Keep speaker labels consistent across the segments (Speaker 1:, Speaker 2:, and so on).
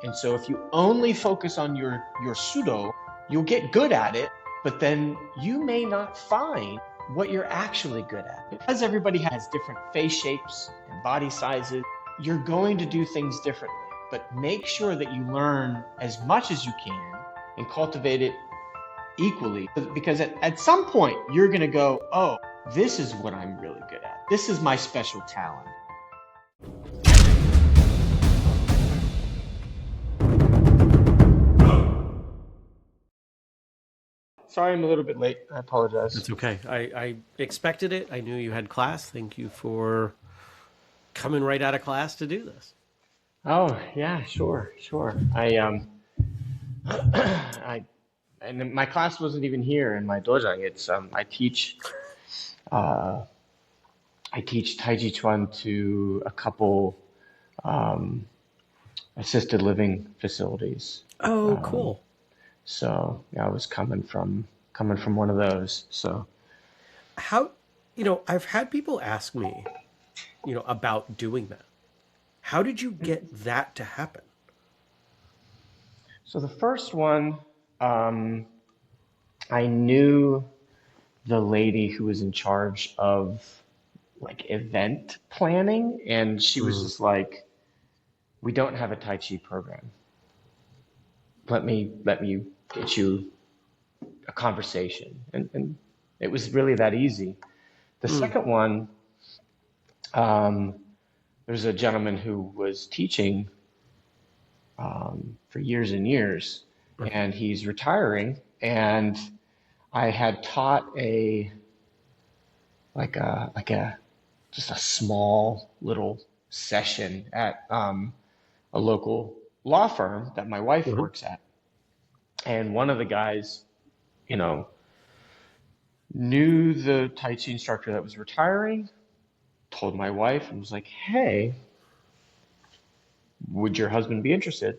Speaker 1: And so if you only focus on your pseudo, you'll get good at it, but then you may not find what you're actually good at. Because everybody has different face shapes and body sizes, you're going to do things differently. But make sure that you learn as much as you can and cultivate it equally. Because at some point, you're going to go, oh, this is what I'm really good at. This is my special talent. Sorry, I'm a little bit late. I apologize.
Speaker 2: That's okay. I expected it. I knew you had class. Thank you for coming right out of class to do this.
Speaker 1: Oh, yeah, sure. And my class wasn't even here in my dojo. It's I teach Tai Chi Chuan to a couple assisted living facilities.
Speaker 2: Oh, cool.
Speaker 1: So yeah, I was coming from one of those. So
Speaker 2: how, I've had people ask me, about doing that. How did you get that to happen?
Speaker 1: So the first one, I knew the lady who was in charge of like event planning, and she was just like, "We don't have a Tai Chi program. Let me get you a conversation," and it was really that easy. The second one, there's a gentleman who was teaching for years and years, and he's retiring, and I had taught just a small little session at a local law firm that my wife works at. And one of the guys, knew the Tai Chi instructor that was retiring, told my wife, and was like, "Hey, would your husband be interested?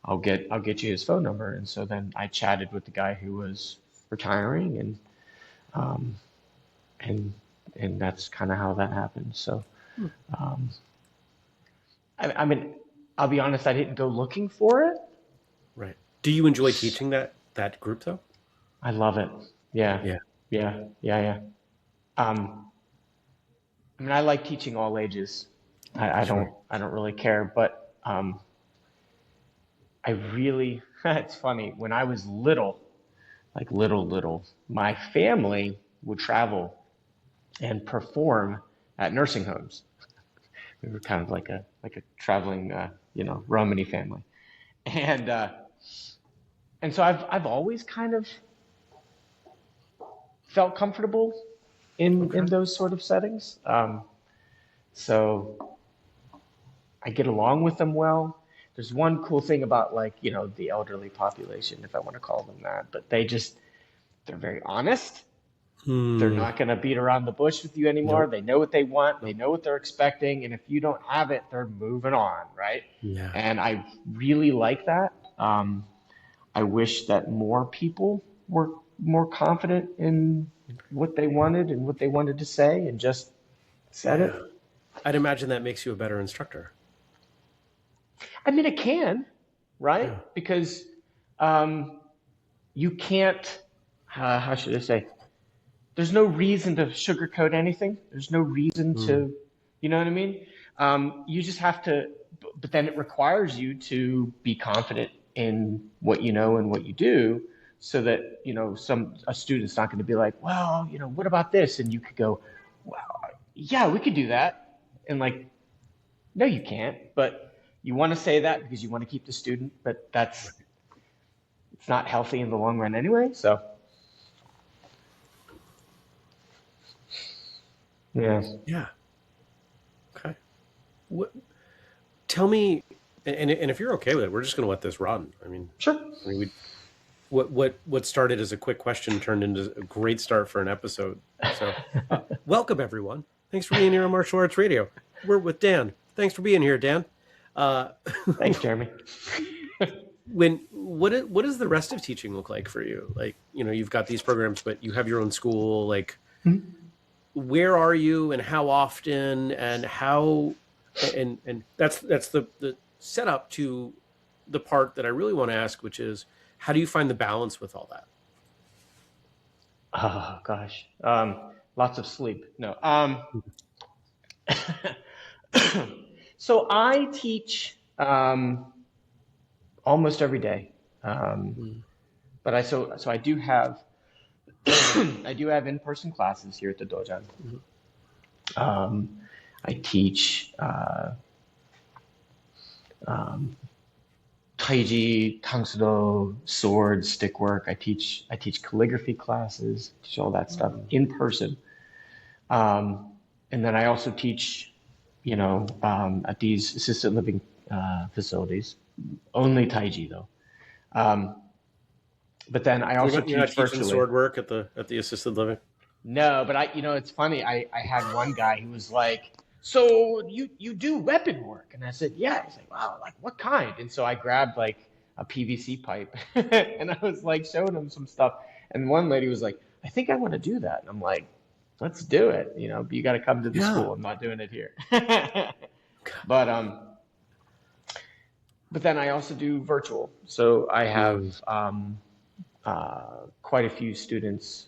Speaker 1: I'll get you his phone number." And so then I chatted with the guy who was retiring, and that's kind of how that happened. So, I mean, I'll be honest, I didn't go looking for it.
Speaker 2: Right. Do you enjoy teaching that group though?
Speaker 1: I love it. Yeah. I mean, I like teaching all ages. I don't really care, but I really, it's funny, when I was little, like little, my family would travel and perform at nursing homes. We were kind of like a traveling, Romany family, and so I've always kind of felt comfortable in those sort of settings. So I get along with them well. There's one cool thing about the elderly population, if I want to call them that, but they're very honest. They're not going to beat around the bush with you anymore. Nope. They know what they want. They know what they're expecting. And if you don't have it, they're moving on, right?
Speaker 2: Yeah.
Speaker 1: And I really like that. I wish that more people were more confident in what they wanted and what they wanted to say and just said it.
Speaker 2: I'd imagine that makes you a better instructor.
Speaker 1: I mean, it can, right? Yeah. Because you can't, how should I say? There's no reason to sugarcoat anything. There's no reason to, you know what I mean? You just have to, but then it requires you to be confident in what you know and what you do, so that, a student's not going to be like, "Well, what about this?" And you could go, "Well, yeah, we could do that." And like, no, you can't, but you want to say that because you want to keep the student, but it's not healthy in the long run anyway, so.
Speaker 2: Yeah. Okay. Tell me, and if you're okay with it, we're just going to let this run. I mean,
Speaker 1: sure.
Speaker 2: I mean, what started as a quick question turned into a great start for an episode. So, welcome everyone. Thanks for being here on Martial Arts Radio. We're with Dan. Thanks for being here, Dan.
Speaker 1: Thanks, Jeremy.
Speaker 2: What does the rest of teaching look like for you? Like, you've got these programs, but you have your own school. Like, where are you, and how often, and how, and that's the setup to the part that I really want to ask, which is, how do you find the balance with all that?
Speaker 1: Oh gosh, lots of sleep. No. So I teach almost every day,
Speaker 2: Mm.
Speaker 1: but so I do have I do have in-person classes here at the dojo.
Speaker 2: Mhm.
Speaker 1: Um, I teach Tai Chi, Tang Soo, swords, stick work. I teach calligraphy classes, teach all that stuff in person. And then I also teach, at these assisted living facilities, only Tai Chi though. Um, but then I also
Speaker 2: You're not
Speaker 1: teach
Speaker 2: teaching
Speaker 1: virtually.
Speaker 2: sword work at the assisted living?
Speaker 1: No, but it's funny. I had one guy who was like, "So you do weapon work?" And I said, "Yeah." He's like, "Wow, like what kind?" And so I grabbed like a PVC pipe and I was like showing him some stuff. And one lady was like, "I think I want to do that." And I'm like, "Let's do it, but you got to come to the
Speaker 2: Yeah.
Speaker 1: school. I'm not doing it here." But but then I also do virtual. So I have
Speaker 2: Mm.
Speaker 1: quite a few students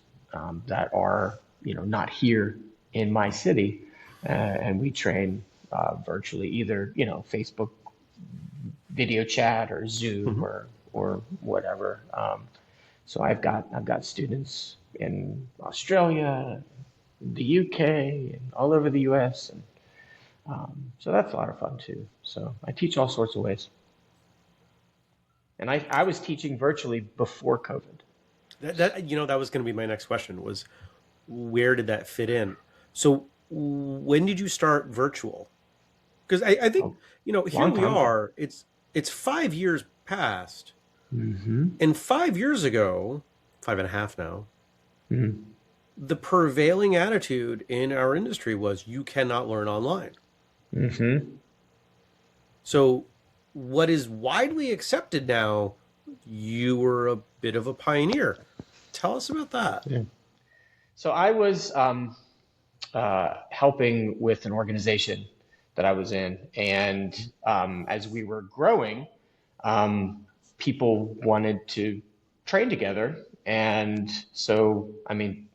Speaker 1: that are not here in my city, and we train virtually, either Facebook video chat or Zoom
Speaker 2: Mhm.
Speaker 1: or whatever. So I've got students in Australia, the UK, and all over the US, and so that's a lot of fun too. So I teach all sorts of ways, and I was teaching virtually before COVID.
Speaker 2: That was going to be my next question, was where did that fit in? So when did you start virtual? Because I
Speaker 1: A
Speaker 2: think, here
Speaker 1: long
Speaker 2: we
Speaker 1: time ago.
Speaker 2: are, it's 5 years past,
Speaker 1: Mm-hmm.
Speaker 2: and 5 years ago, 5.5 now,
Speaker 1: Mm-hmm.
Speaker 2: the prevailing attitude in our industry was you cannot learn online.
Speaker 1: Mm-hmm.
Speaker 2: So what is widely accepted now, you were a bit of a pioneer. Tell us about that.
Speaker 1: Yeah. So I was helping with an organization that I was in, and as we were growing, people wanted to train together, and so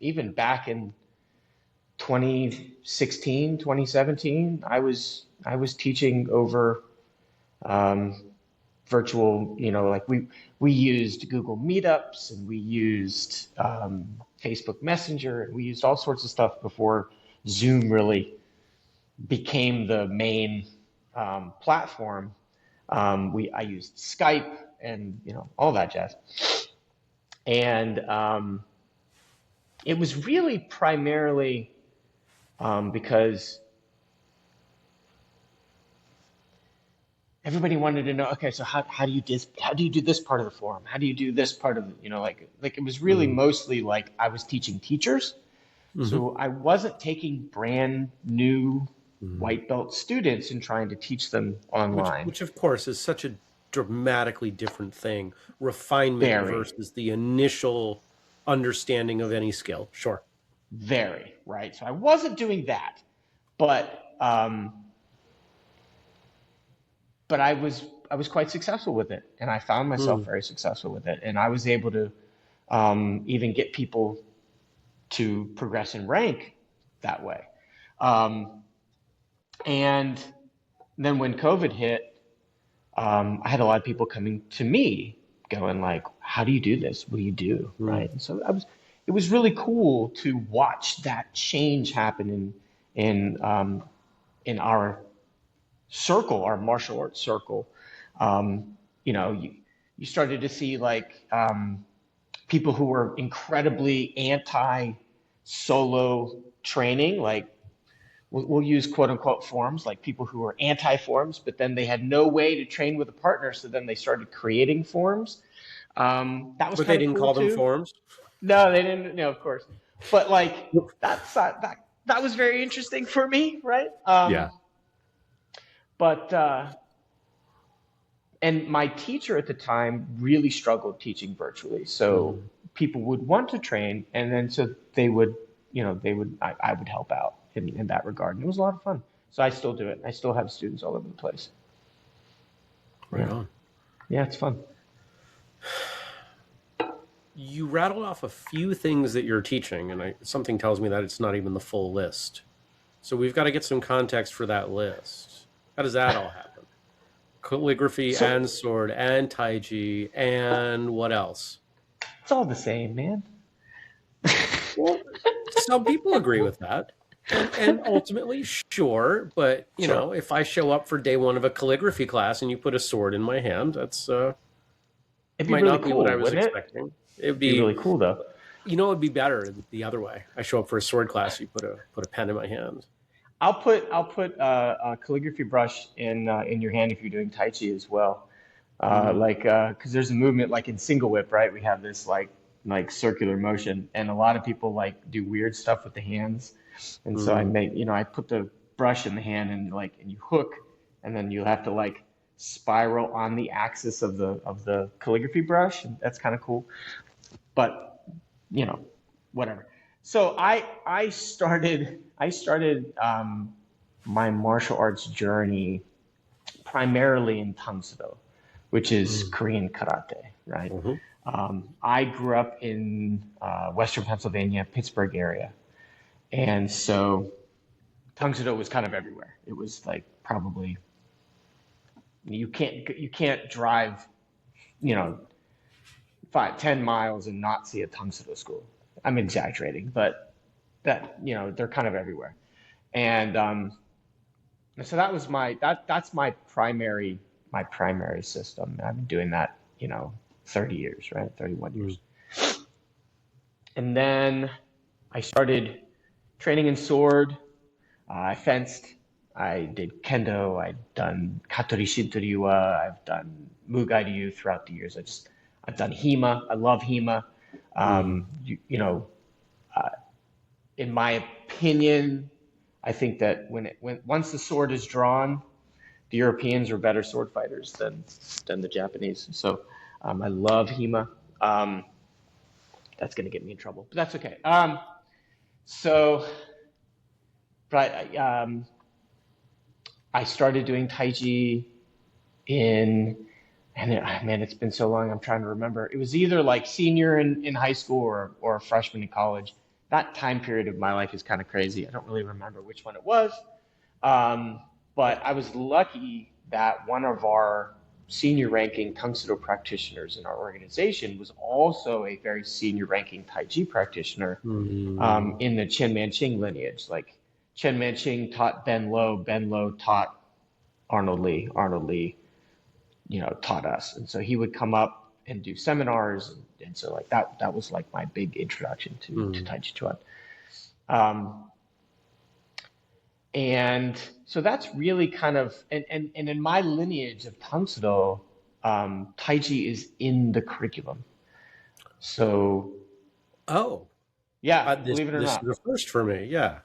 Speaker 1: even back in 2016, 2017, I was teaching over um, virtual, like we used Google Meetups, and we used Facebook Messenger, and we used all sorts of stuff before Zoom really became the main platform. I used Skype and all that jazz, and it was really primarily because everybody wanted to know, okay, so how do you do this part of the form? How do you do this part of the, like it was really
Speaker 2: Mm.
Speaker 1: mostly like I was teaching teachers.
Speaker 2: Hmm.
Speaker 1: So I wasn't taking brand new
Speaker 2: Mm.
Speaker 1: white belt students and trying to teach them
Speaker 2: Which,
Speaker 1: online.
Speaker 2: which of course is such a dramatically different thing. Refinement
Speaker 1: Very,
Speaker 2: versus the initial understanding of any skill. Sure.
Speaker 1: very, right? So I wasn't doing that, but but I was quite successful with it, and I found myself
Speaker 2: Mm.
Speaker 1: very successful with it, and I was able to even get people to progress in rank that way. Um, and then when COVID hit, I had a lot of people coming to me going like, how do you do this? What do you do?
Speaker 2: Mm.
Speaker 1: Right. And so it was really cool to watch that change happen in our circle, our martial arts circle. Um, you started to see like people who were incredibly anti solo training, like we'll use quote unquote forms, like people who were anti forms, but then they had no way to train with a partner. So then they started creating forms. That was
Speaker 2: But they
Speaker 1: kind of
Speaker 2: didn't
Speaker 1: cool
Speaker 2: call them
Speaker 1: too.
Speaker 2: forms.
Speaker 1: No, they didn't. No, of course. But like that was very interesting for me, right?
Speaker 2: Yeah.
Speaker 1: But and my teacher at the time really struggled teaching virtually. So
Speaker 2: Mm.
Speaker 1: people would want to train, and then so they would, I would help out in that regard. And it was a lot of fun. So I still do it. I still have students all over the place.
Speaker 2: Right
Speaker 1: Yeah.
Speaker 2: on.
Speaker 1: Yeah, it's fun.
Speaker 2: You rattled off a few things that you're teaching, and something tells me that it's not even the full list. So we've got to get some context for that list. How does that all happen? Calligraphy
Speaker 1: So
Speaker 2: and sword and Tai Chi and what else?
Speaker 1: it's all the same, man.
Speaker 2: Well, some people agree with that. And ultimately, sure, but
Speaker 1: Sure.
Speaker 2: if I show up for day one of a calligraphy class and you put a sword in my hand, that's
Speaker 1: It'd be
Speaker 2: might
Speaker 1: really
Speaker 2: not be what I
Speaker 1: cool,
Speaker 2: was
Speaker 1: wouldn't it?
Speaker 2: expecting. It'd
Speaker 1: Be
Speaker 2: be,
Speaker 1: really cool though.
Speaker 2: it'd be better the other way. I show up for a sword class, you put a pen in my hand.
Speaker 1: I'll put a calligraphy brush in your hand if you're doing Tai Chi as well.
Speaker 2: Mm,
Speaker 1: Because there's a movement like in single whip, right? We have this like circular motion, and a lot of people like do weird stuff with the hands. And so
Speaker 2: mm,
Speaker 1: I put the brush in the hand and you hook, and then you have to like spiral on the axis of the calligraphy brush. And that's kind of cool. But you know, whatever. So I started my martial arts journey primarily in Tangsudo, which is
Speaker 2: mm,
Speaker 1: Korean karate, right?
Speaker 2: mhm,
Speaker 1: I grew up in Western Pennsylvania, Pittsburgh area, and so Tangsudo was kind of everywhere. It was like probably you can't drive, you know, 5-10 miles and not see a Tangsudo school. I'm exaggerating, but they're kind of everywhere. And so that's my primary system. I've been doing that 30 years, right? 31
Speaker 2: mm.
Speaker 1: years. And then I started training in sword. I fenced. I did kendo. I've done katori shinto-ryu. I've done mugai ryu throughout the years. I've done hima. I love hima.
Speaker 2: Mm.
Speaker 1: In my opinion, I think that once the sword is drawn, the Europeans are better sword fighters than the Japanese. So I love hima. Um, that's going to get me in trouble, but that's okay. So, but I started doing Tai Chi in, man, it's been so long. I'm trying to remember. It was either like senior in high school or a freshman in college. That time period of my life is kind of crazy. I don't really remember which one it was. Um, but I was lucky that one of our senior ranking Tungsten practitioners in our organization was also a very senior ranking Tai Chi practitioner
Speaker 2: Mm.
Speaker 1: in the Chen Manqing lineage. Like Chen Manqing taught Ben Lo taught Arnold Lee, Arnold Lee, taught us. And so he would come up and do seminars. And so like that was like my big introduction to
Speaker 2: Mm.
Speaker 1: Tai Chi Chuan. Um, And so that's really kind of and in my lineage of Tangsudo, Tai Chi is in the curriculum. So
Speaker 2: Oh,
Speaker 1: yeah,
Speaker 2: this
Speaker 1: believe it or
Speaker 2: this is
Speaker 1: not.
Speaker 2: a first for me. Yeah,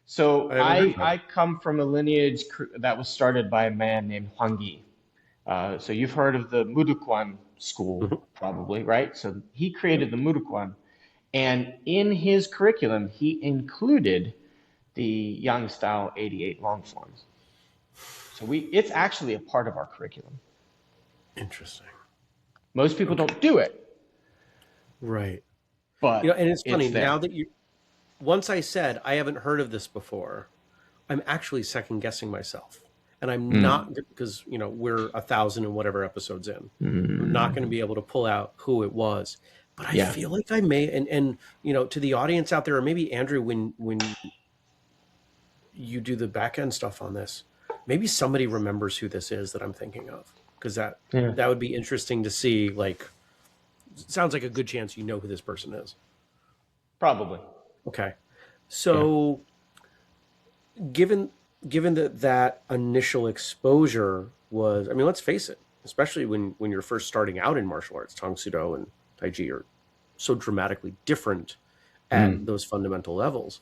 Speaker 1: So
Speaker 2: I haven't heard
Speaker 1: I
Speaker 2: that.
Speaker 1: I come from a lineage that was started by a man named Huang Yi. So you've heard of the Mudukwan school,
Speaker 2: Mhm.
Speaker 1: probably, right? So he
Speaker 2: Yep.
Speaker 1: created the Mudukwan, and in his curriculum, he included the Yang style 88 long forms. So it's actually a part of our curriculum.
Speaker 2: Interesting.
Speaker 1: Most people
Speaker 2: Okay.
Speaker 1: don't do it,
Speaker 2: Right. And
Speaker 1: but
Speaker 2: it's funny
Speaker 1: it's
Speaker 2: now
Speaker 1: there.
Speaker 2: that once I said I haven't heard of this before, I'm actually second guessing myself. And I'm not,
Speaker 1: Mm.
Speaker 2: because, we're 1,000 and whatever episodes in. I'm not going to
Speaker 1: Mm.
Speaker 2: be able to pull out who it was. But I
Speaker 1: Yeah,
Speaker 2: feel like I may, and to the audience out there, or maybe Andrew, when you do the back end stuff on this, maybe somebody remembers who this is that I'm thinking of. Because
Speaker 1: yeah,
Speaker 2: that would be interesting to see. Like, sounds like a good chance you know who this person is.
Speaker 1: probably.
Speaker 2: Okay.
Speaker 1: Yeah.
Speaker 2: So given given that initial exposure was, I mean, let's face it, especially when you're first starting out in martial arts, Tang Sudo and Tai Chi are so dramatically different at
Speaker 1: Mm.
Speaker 2: those fundamental levels.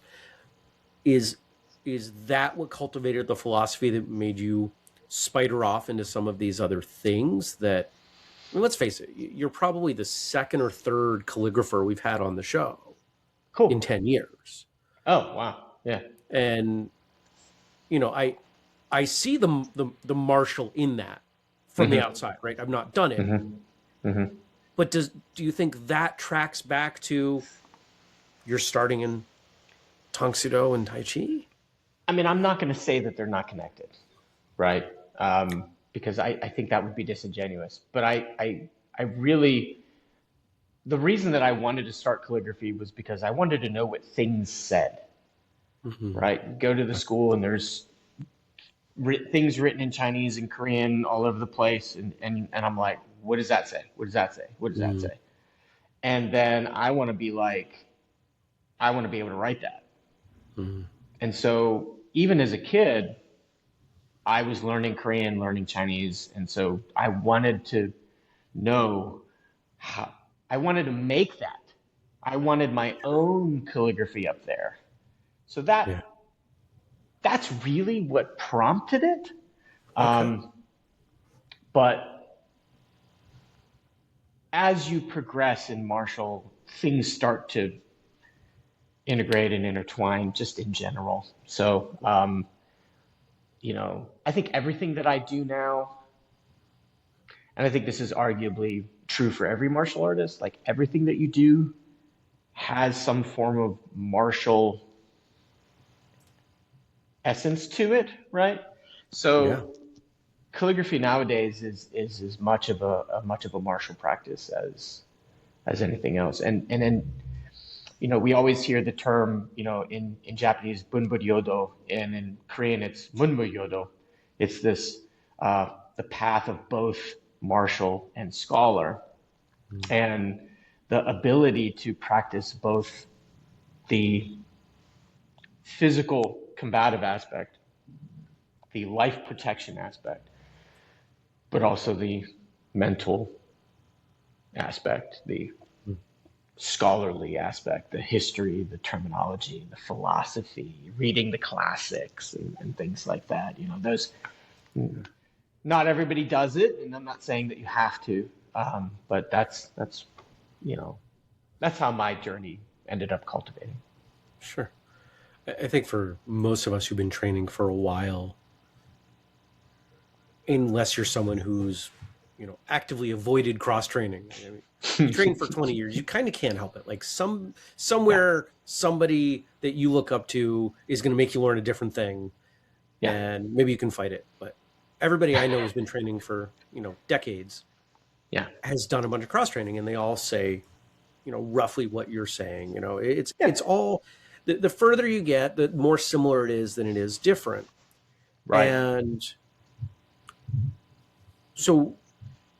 Speaker 2: Is is that what cultivated the philosophy that made you spider off into some of these other things that, I mean, let's face it, you're probably the second or third calligrapher we've had on the show in
Speaker 1: Cool.
Speaker 2: 10 years.
Speaker 1: Oh, wow. Yeah.
Speaker 2: And I see the martial in that from the outside, right? I've not done it.
Speaker 1: Mm-hmm.
Speaker 2: But do you think that tracks back to you're starting in Tang Soo Do and Tai Chi?
Speaker 1: I mean, I'm not going to say that they're not connected, right? Because I think that would be disingenuous. But I really, the reason that I wanted to start calligraphy was because I wanted to know what things said, right? Go to the school and there's things written in Chinese and Korean all over the place. And I'm like, what does that say? What does that say? What does that say? And then I want to be like, I want to be able to write that. And so even as a kid, I was learning Korean, learning Chinese. And so I wanted to know how, I wanted to make that. I wanted my own calligraphy up there. So
Speaker 2: Yeah.
Speaker 1: that's really what prompted it.
Speaker 2: Okay.
Speaker 1: But as you progress in martial, things start to integrate and intertwine just in general. So, I think everything that I do now, and I think this is arguably true for every martial artist, like everything that you do has some form of martial essence to it, right?
Speaker 2: Yeah.
Speaker 1: So calligraphy nowadays is as much of a martial practice as anything else. And then we always hear the term, in Japanese, bunbu yodo, and in Korean, it's munbu yodo. It's this, the path of both martial and scholar, and the ability to practice both the physical combative aspect, the life protection aspect, but also the mental aspect, the scholarly aspect, the history, the terminology, the philosophy, reading the classics and things like that. Those, not everybody does it, and I'm not saying that you have to, but you know that's how my journey ended up cultivating.
Speaker 2: Sure. I think for most of us who've been training for a while, unless you're someone who's, actively avoided cross training. I mean, you train for 20 years, you kind of can't help it. Like somewhere, somebody that you look up to is going to make you learn a different thing,
Speaker 1: Yeah,
Speaker 2: and maybe you can fight it. But everybody I know who's been training for, decades
Speaker 1: yeah,
Speaker 2: has done a bunch of cross training, and they all say, roughly what you're saying. It's
Speaker 1: yeah,
Speaker 2: it's all the further you get, the more similar it is than it is different.
Speaker 1: right.
Speaker 2: And so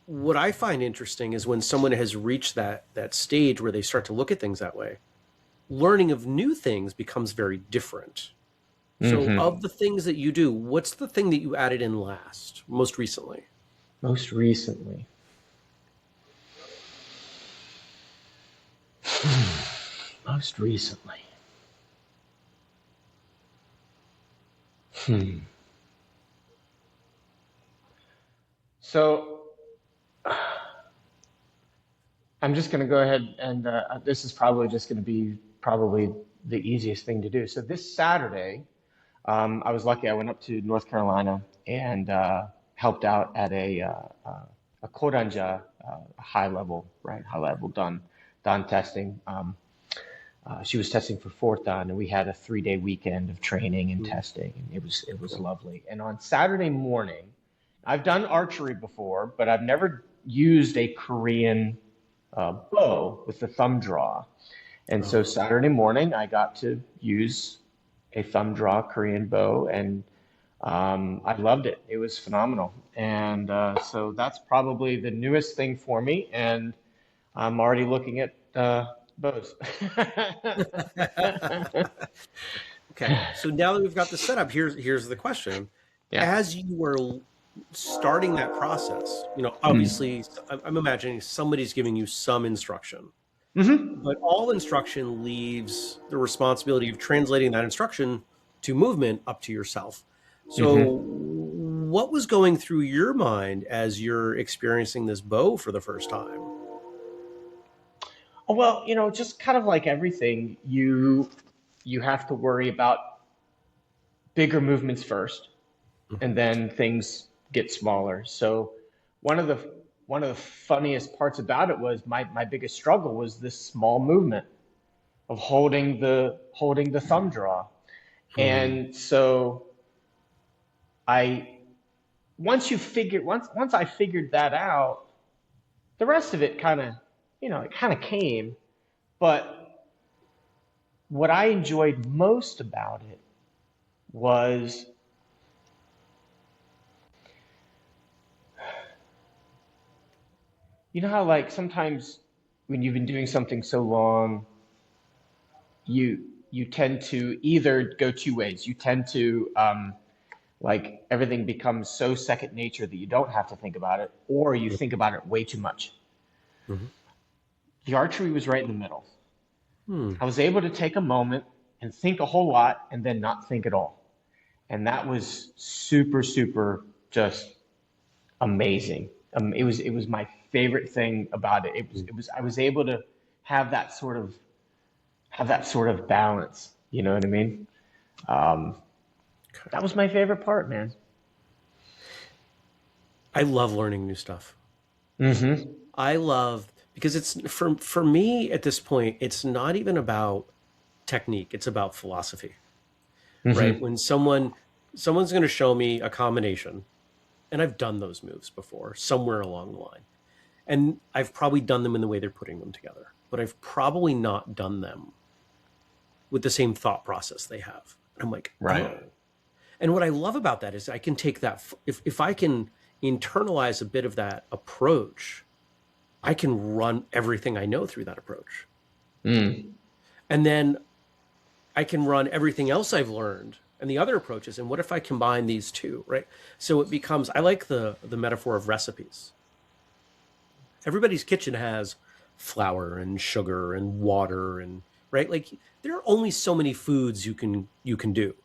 Speaker 2: what I find interesting is when someone has reached that stage where they start to look at things that way, learning of new things becomes very different. So
Speaker 1: Hmm.
Speaker 2: of the things that you do, what's the thing that you added in most recently?
Speaker 1: Most recently, most recently. Hmm. So I'm just going to go ahead and this is probably just going to be probably the easiest thing to do. So this Saturday, I was lucky. I went up to North Carolina and helped out at a Koranja, high level, right? High level done testing. She was testing for fourth dan, and we had a 3-day weekend of training and testing, and it was
Speaker 2: Cool.
Speaker 1: lovely. And on Saturday morning, I've done archery before, but I've never used a Korean bow with the thumb draw. And so
Speaker 2: Oh,
Speaker 1: Saturday morning, I got to use a thumb draw Korean bow, and I loved it. It was phenomenal. And so that's probably the newest thing for me. And I'm already looking at bows.
Speaker 2: okay. So now that we've got the setup, here's the question:
Speaker 1: Yeah.
Speaker 2: as you were starting that process,
Speaker 1: Mm.
Speaker 2: obviously, I'm imagining somebody's giving you some instruction.
Speaker 1: Hmm.
Speaker 2: But all instruction leaves the responsibility of translating that instruction to movement up to yourself.
Speaker 1: Hmm.
Speaker 2: So, what was going through your mind as you're experiencing this bow for the first time?
Speaker 1: Oh, well, just kind of like everything, you have to worry about bigger movements first, and then things get smaller. So one of the funniest parts about it was my biggest struggle was this small movement of holding the thumb draw. And so I once I figured that out, the rest of it kind of, it kind of came. But what I enjoyed most about it was, you know how like sometimes when you've been doing something so long, you tend to either go two ways. You tend to like everything becomes so second nature that you don't have to think about it, or you think about it way too much.
Speaker 2: Mm-hmm.
Speaker 1: The archery was right in the middle.
Speaker 2: Hmm.
Speaker 1: I was able to take a moment and think a whole lot and then not think at all. And that was super, super just amazing. It was my favorite thing about it. I was able to have that sort of balance. You know what I mean? That was my favorite part, man.
Speaker 2: I love learning new stuff.
Speaker 1: Mm-hmm.
Speaker 2: I love, because it's for me at this point, it's not even about technique, it's about philosophy. Right?
Speaker 1: Mm-hmm.
Speaker 2: When someone's going to show me a combination, and I've done those moves before somewhere along the line. And I've probably done them in the way they're putting them together, but I've probably not done them with the same thought process they have. And I'm like,
Speaker 1: Right.
Speaker 2: oh. And what I love about that is I can take that, if I can internalize a bit of that approach, I can run everything I know through that approach.
Speaker 1: Mm.
Speaker 2: And then I can run everything else I've learned and the other approaches. And what if I combine these two, right? So it becomes, I like the metaphor of recipes. Everybody's kitchen has flour and sugar and water and, right? Like there are only so many foods you can do.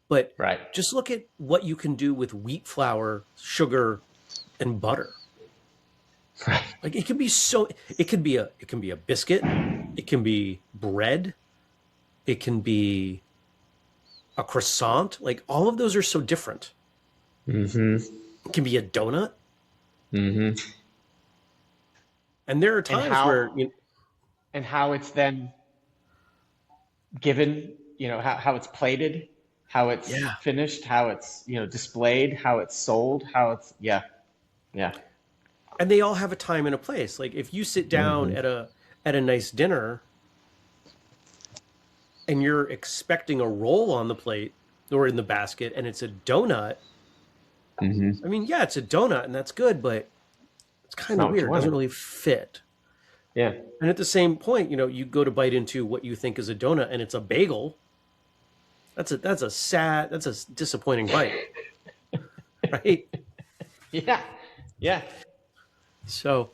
Speaker 2: But
Speaker 1: Right.
Speaker 2: just look at what you can do with wheat flour, sugar, and butter.
Speaker 1: Right.
Speaker 2: Like it can be a biscuit, it can be bread, it can be a croissant. Like all of those are so different.
Speaker 1: Mm-hmm.
Speaker 2: It can be a donut.
Speaker 1: Mm-hmm.
Speaker 2: And there are
Speaker 1: And
Speaker 2: times where
Speaker 1: how it's then given, how it's plated, how it's
Speaker 2: yeah.
Speaker 1: finished, how it's, displayed, how it's sold, how it's, yeah.
Speaker 2: And they all have a time and a place. Like if you sit down
Speaker 1: Mm-hmm.
Speaker 2: at a nice dinner and you're expecting a roll on the plate or in the basket and it's a donut,
Speaker 1: Mm-hmm.
Speaker 2: I mean, yeah, it's a donut and that's good, but it's
Speaker 1: It's
Speaker 2: kind of
Speaker 1: not what
Speaker 2: weird.
Speaker 1: you
Speaker 2: It doesn't
Speaker 1: wanted.
Speaker 2: really fit.
Speaker 1: Yeah.
Speaker 2: And at the same point, you go to bite into what you think is a donut and it's a bagel. That's a disappointing bite, right?
Speaker 1: Yeah. Yeah.
Speaker 2: So,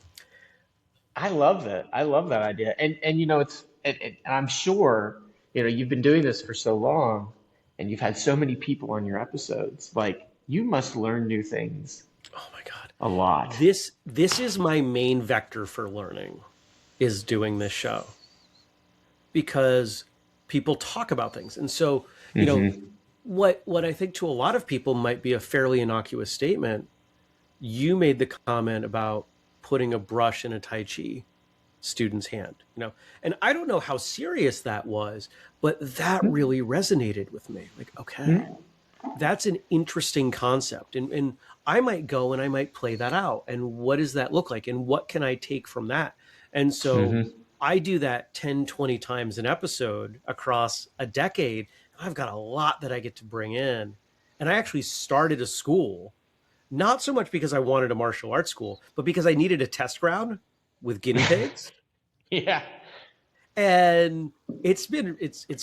Speaker 1: I love that. I love that idea. And and I'm sure, you've been doing this for so long and you've had so many people on your episodes. Like you must learn new things
Speaker 2: oh my God,
Speaker 1: a lot.
Speaker 2: this is my main vector for learning, is doing this show because people talk about things, and so
Speaker 1: Mm-hmm.
Speaker 2: what I think to a lot of people might be a fairly innocuous statement. You made the comment about putting a brush in a Tai Chi student's hand, and I don't know how serious that was, but that really resonated with me. Like, okay,
Speaker 1: Mm-hmm.
Speaker 2: that's an interesting concept. And I might go and I might play that out. And what does that look like? And what can I take from that? And so
Speaker 1: Mm-hmm.
Speaker 2: I do that 10, 20 times an episode across a decade. I've got a lot that I get to bring in. And I actually started a school, not so much because I wanted a martial arts school, but because I needed a test ground with guinea pigs.
Speaker 1: Yeah.
Speaker 2: And it's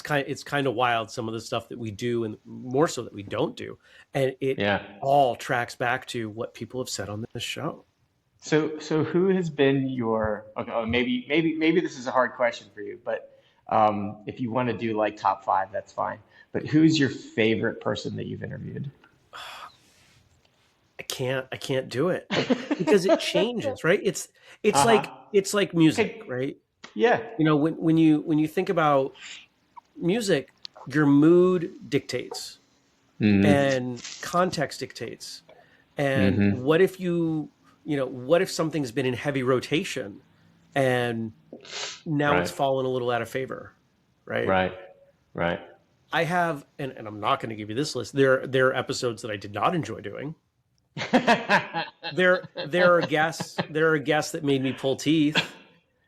Speaker 2: kind of wild, some of the stuff that we do and more so that we don't do, and it
Speaker 1: Yeah.
Speaker 2: all tracks back to what people have said on this show.
Speaker 1: So who has been your, okay, maybe this is a hard question for you, but if you want to do like top five, that's fine. But who's your favorite person that you've interviewed?
Speaker 2: I can't do it because it changes, right? It's
Speaker 1: Uh-huh.
Speaker 2: like it's like music,
Speaker 1: Okay.
Speaker 2: right?
Speaker 1: Yeah.
Speaker 2: When you think about music, your mood dictates
Speaker 1: Mm-hmm.
Speaker 2: and context dictates. And
Speaker 1: Mm-hmm.
Speaker 2: what if you what if something's been in heavy rotation and now it's fallen a little out of favor, right?
Speaker 1: Right.
Speaker 2: I have, and I'm not going to give you this list. There are episodes that I did not enjoy doing. There are guests that made me pull teeth,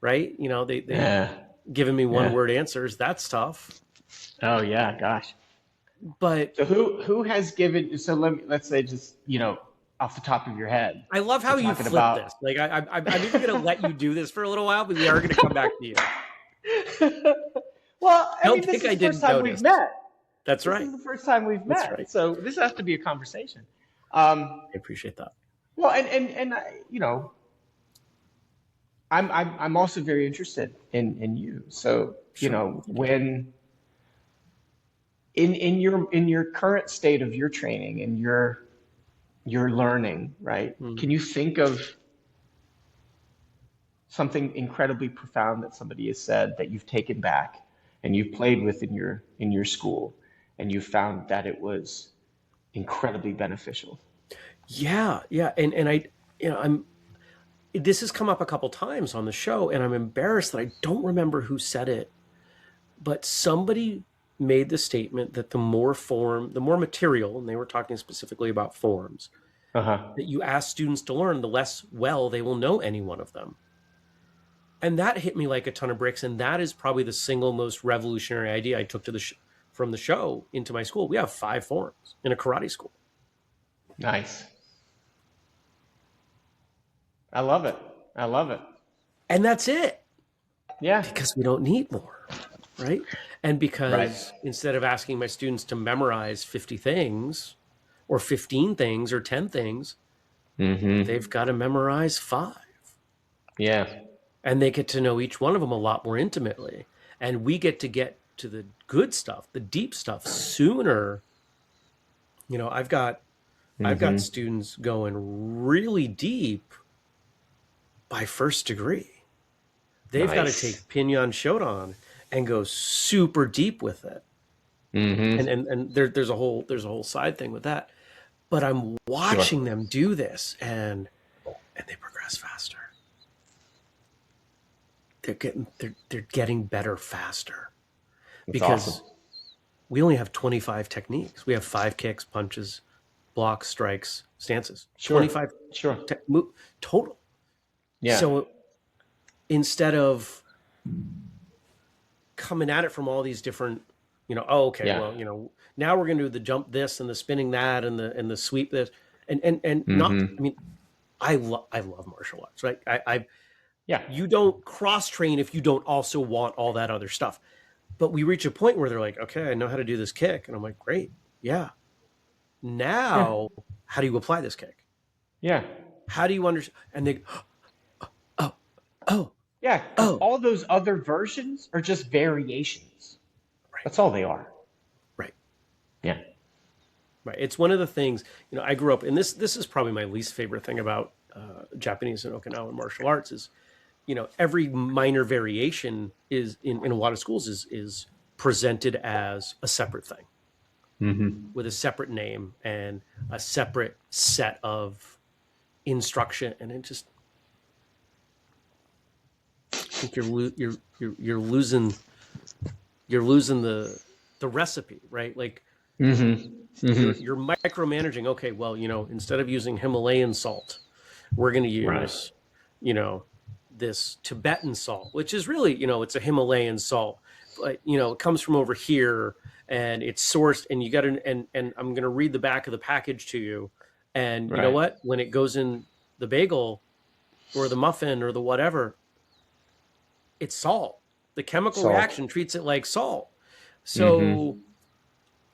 Speaker 2: right? They giving me one word answers. That's tough.
Speaker 1: Oh yeah, gosh.
Speaker 2: But
Speaker 1: so who has given? So let's say just off the top of your head.
Speaker 2: I love how you flip this. Like I'm even going to let you do this for a little while, but we are going to come back to you.
Speaker 1: Well, this is the first time we've met.
Speaker 2: That's right.
Speaker 1: This is the first time we've met. That's right. So this has to be a conversation.
Speaker 2: I appreciate that.
Speaker 1: Well, and I'm also very interested in you. So when in your current state of your training and your learning, right? Can you think of something incredibly profound that somebody has said that you've taken back and you've played with in your school and you found that it was incredibly beneficial?
Speaker 2: Yeah. And this has come up a couple times on the show, and I'm embarrassed that I don't remember who said it, but somebody made the statement that the more material, and they were talking specifically about forms, that you ask students to learn, the less well they will know any one of them. And that hit me like a ton of bricks, and that is probably the single most revolutionary idea I took to from the show into my school. We have 5 forms in a karate school.
Speaker 1: Nice. I love it.
Speaker 2: And that's it.
Speaker 1: Yeah.
Speaker 2: Because we don't need more, right? And because instead of asking my students to memorize 50 things or 15 things or 10 things, they've got to memorize 5.
Speaker 1: Yeah.
Speaker 2: And they get to know each one of them a lot more intimately. And we get to the good stuff, the deep stuff sooner. I've got students going really deep by first degree. They've got to take Pinyon Shodan and go super deep with it. And there's a whole side thing with that. But I'm watching them do this, and they progress faster. They're getting better faster.
Speaker 1: That's
Speaker 2: because
Speaker 1: awesome.
Speaker 2: We only have 25 techniques. We have 5 kicks, punches, blocks, strikes, stances. 25 total.
Speaker 1: Yeah.
Speaker 2: So instead of coming at it from all these different, now we're going to do the jump this and the spinning that and the sweep this and not. I love martial arts, right? You don't cross train if you don't also want all that other stuff. But we reach a point where they're like, okay, I know how to do this kick, and I'm like, great, yeah. Now, how do you apply this kick?
Speaker 1: Yeah.
Speaker 2: How do you understand? And they,
Speaker 1: yeah. All those other versions are just variations. Right. That's all they are.
Speaker 2: Right.
Speaker 1: Yeah.
Speaker 2: Right. It's one of the things, I grew up, and this is probably my least favorite thing about Japanese and Okinawan martial arts is, every minor variation is in a lot of schools is presented as a separate thing with a separate name and a separate set of instruction. And it just, I think you're losing the recipe, right? Like you're micromanaging. Okay, well, instead of using Himalayan salt, we're going to use, this Tibetan salt, which is really, it's a Himalayan salt, but it comes from over here and it's sourced, and you got to, and I'm going to read the back of the package to you, and you know what? When it goes in the bagel or the muffin or the whatever, it's salt. The chemical reaction treats it like salt. So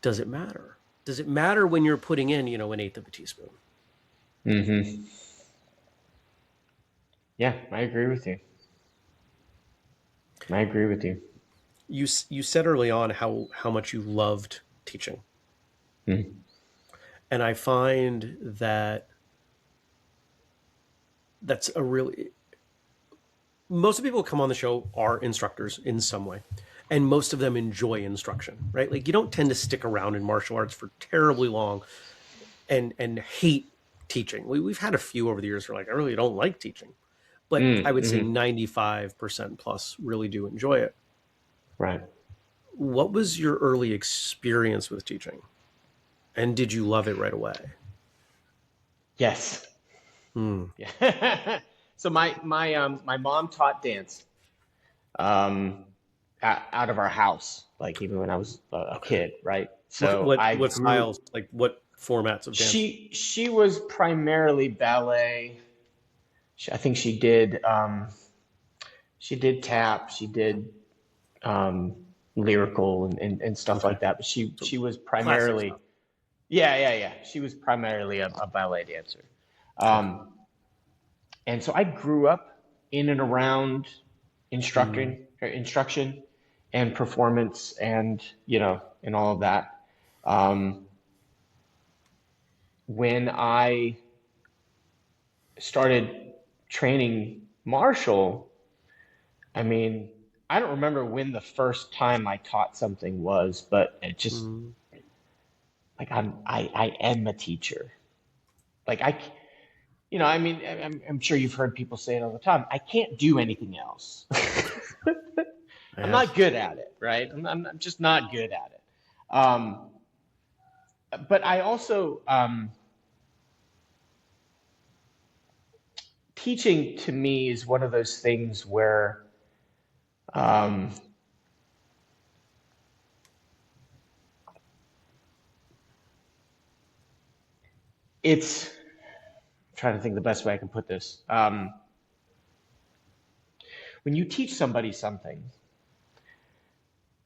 Speaker 2: does it matter? Does it matter when you're putting in, an 1/8 of a teaspoon?
Speaker 1: Yeah, I agree with you.
Speaker 2: You said early on how much you loved teaching. And I find that's a really, most of the people who come on the show are instructors in some way, and most of them enjoy instruction, right? Like you don't tend to stick around in martial arts for terribly long and hate teaching. We've had a few over the years who are like, I really don't like teaching. But I would say 95% plus really do enjoy it.
Speaker 1: Right.
Speaker 2: What was your early experience with teaching? And did you love it right away?
Speaker 1: Yes. Yeah. So my mom taught dance out of our house, like even when I was a kid, right? So I
Speaker 2: What
Speaker 1: grew.
Speaker 2: styles, like what formats of dance?
Speaker 1: She was primarily ballet. I think she did tap, she did um, lyrical and stuff
Speaker 2: Okay.
Speaker 1: like that. But
Speaker 2: So
Speaker 1: she was
Speaker 2: classic
Speaker 1: primarily,
Speaker 2: stuff.
Speaker 1: yeah. She was primarily a ballet dancer.
Speaker 2: Okay.
Speaker 1: Um, and so I grew up in and around
Speaker 2: Mm,
Speaker 1: instruction and performance and, and all of that. Um, when I started training martial, I mean, I don't remember when the first time I taught something was, but it just
Speaker 2: mm,
Speaker 1: like I am a teacher. Like I mean, I'm sure you've heard people say it all the time. I can't do anything else. I'm
Speaker 2: yes.
Speaker 1: not good at it, right? I'm just not good at it. Um, but I also teaching to me is one of those things where um, it's I'm trying to think the best way I can put this. When you teach somebody something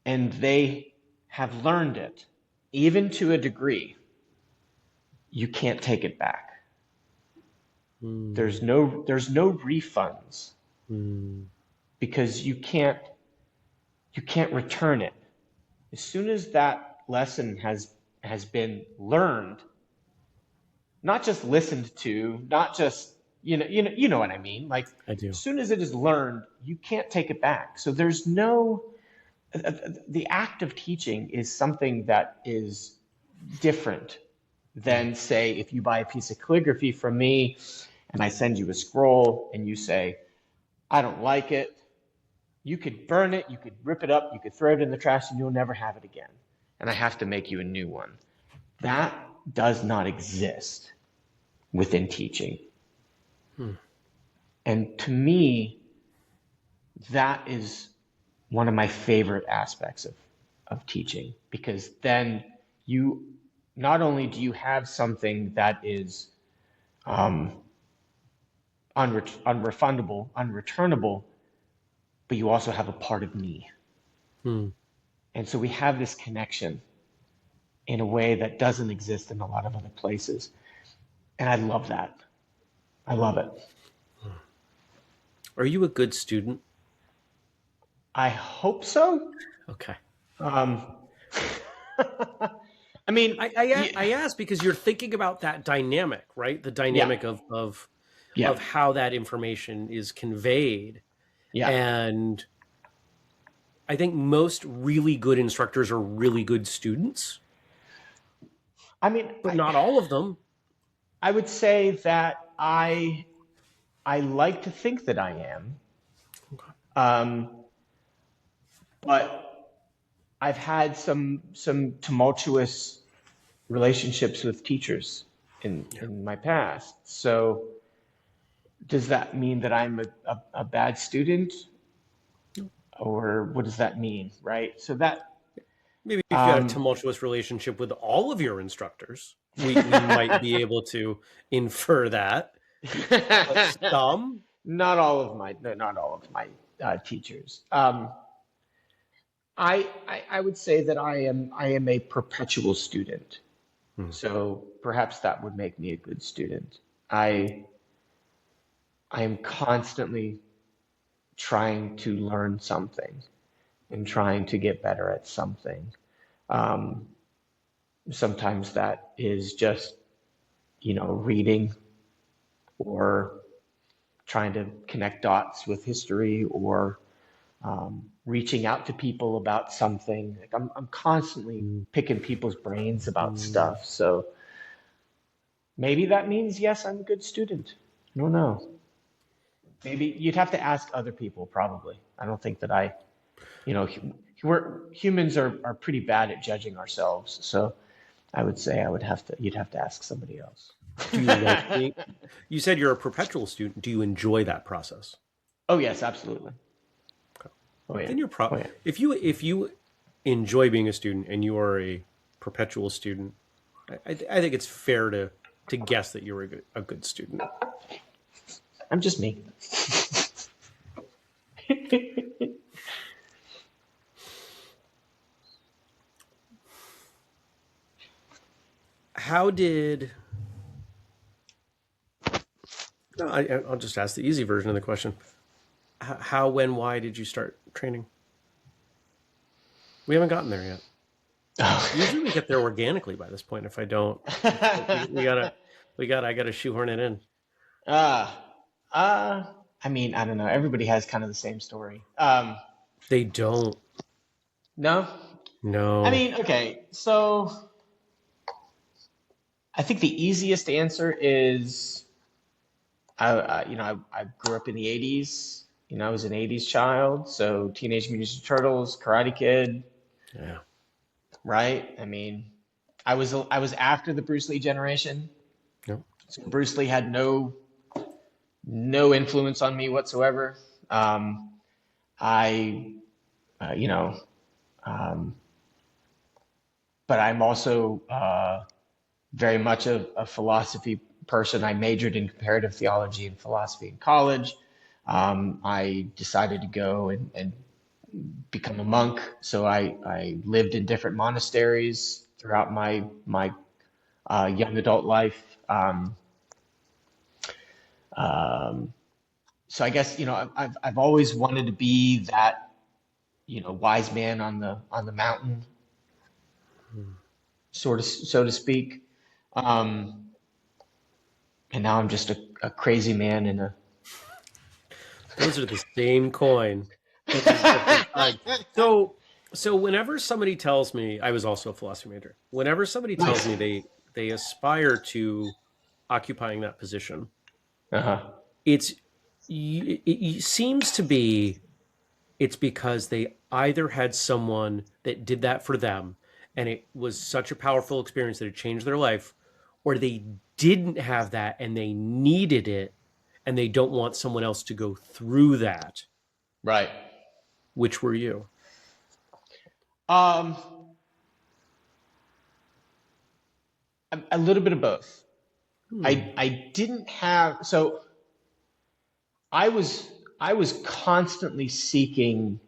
Speaker 1: and they have learned it, even to a degree, you can't take it back.
Speaker 2: Mm,
Speaker 1: There's no refunds
Speaker 2: mm,
Speaker 1: because you can't return it. As soon as that lesson has been learned, not just listened to, not just you know what I mean. Like
Speaker 2: I
Speaker 1: as
Speaker 2: do.
Speaker 1: soon as it is learned, you can't take it back. So there's no the act of teaching is something that is different
Speaker 2: Mm,
Speaker 1: than say if you buy a piece of calligraphy from me and I send you a scroll and you say I don't like it. You could burn it, you could rip it up, you could throw it in the trash, and you'll never have it again. And I have to make you a new one. That does not exist within teaching.
Speaker 2: mm,
Speaker 1: And to me, that is one of my favorite aspects of teaching because then you not only do you have something that is um, unrefundable, unreturnable, but you also have a part of me.
Speaker 2: mm.
Speaker 1: And so we have this connection in a way that doesn't exist in a lot of other places. And I love that. I love it.
Speaker 2: Are you a good student?
Speaker 1: I hope so.
Speaker 2: Okay.
Speaker 1: Um, I mean, yeah,
Speaker 2: I ask because you're thinking about that dynamic, right? The
Speaker 1: yeah,
Speaker 2: dynamic
Speaker 1: yeah,
Speaker 2: of how that information is conveyed.
Speaker 1: yeah.
Speaker 2: And I think most really good instructors are really good students,
Speaker 1: I mean,
Speaker 2: but not all of them.
Speaker 1: I would say that I like to think that I am,
Speaker 2: Okay.
Speaker 1: um, but I've had some tumultuous relationships with teachers
Speaker 2: Yeah.
Speaker 1: in my past. So does that mean that I'm a bad student, or what does that mean, right? So that
Speaker 2: Maybe if you had a
Speaker 1: um,
Speaker 2: tumultuous relationship with all of your instructors, we might be able to infer that. But some,
Speaker 1: not all of my no, not all of my teachers. I would say that I am a perpetual student.
Speaker 2: hmm,
Speaker 1: So perhaps that would make me a good student. I I am constantly trying to learn something and trying to get better at something. Um, Sometimes that is just, reading or trying to connect dots with history or reaching out to people about something. Like I'm constantly
Speaker 2: hmm,
Speaker 1: picking people's brains about
Speaker 2: hmm.
Speaker 1: stuff. So maybe that means, yes, I'm a good student. I don't know. Maybe you'd have to ask other people, probably. I don't think that humans are pretty bad at judging ourselves. So I would say you'd have to ask somebody else.
Speaker 2: Do you like being, you said you're a perpetual student. Do you enjoy that process?
Speaker 1: Oh, yes, absolutely. Oh, yeah.
Speaker 2: Then you're
Speaker 1: Oh, yeah.
Speaker 2: if you enjoy being a student and you are a perpetual student, I think it's fair to guess that you're a good student.
Speaker 1: I'm just me.
Speaker 2: How did no, I'll just ask the easy version of the question. How, when, why did you start training? We haven't gotten there yet. Usually we get there organically by this point. If I don't, I gotta shoehorn it in.
Speaker 1: I mean, I don't know. Everybody has kind of the same story.
Speaker 2: They don't.
Speaker 1: No?
Speaker 2: No.
Speaker 1: I mean, okay. So I think the easiest answer is I grew up in the 80s. I was an 80s child. So Teenage Mutant Ninja Turtles, Karate Kid,
Speaker 2: Yeah.
Speaker 1: right? I mean, I was after the Bruce Lee generation.
Speaker 2: No.
Speaker 1: So Bruce Lee had no influence on me whatsoever. I, you know, but I'm also very much a philosophy person. I majored in comparative theology and philosophy in college. I decided to go and become a monk, so I lived in different monasteries throughout my young adult life. So I guess I've always wanted to be that wise man on the mountain, sort of, so to speak. Um, and now I'm just a crazy man in a.
Speaker 2: Those are the same coin. It's just different side. So whenever somebody tells me, I was also a philosophy major. Whenever somebody tells
Speaker 1: Nice.
Speaker 2: me they aspire to occupying that position,
Speaker 1: Uh-huh.
Speaker 2: it seems to be it's because they either had someone that did that for them and it was such a powerful experience that it changed their life, or they didn't have that and they needed it and they don't want someone else to go through that.
Speaker 1: Right.
Speaker 2: Which were you?
Speaker 1: Um, a little bit of both. I didn't have so I was constantly seeking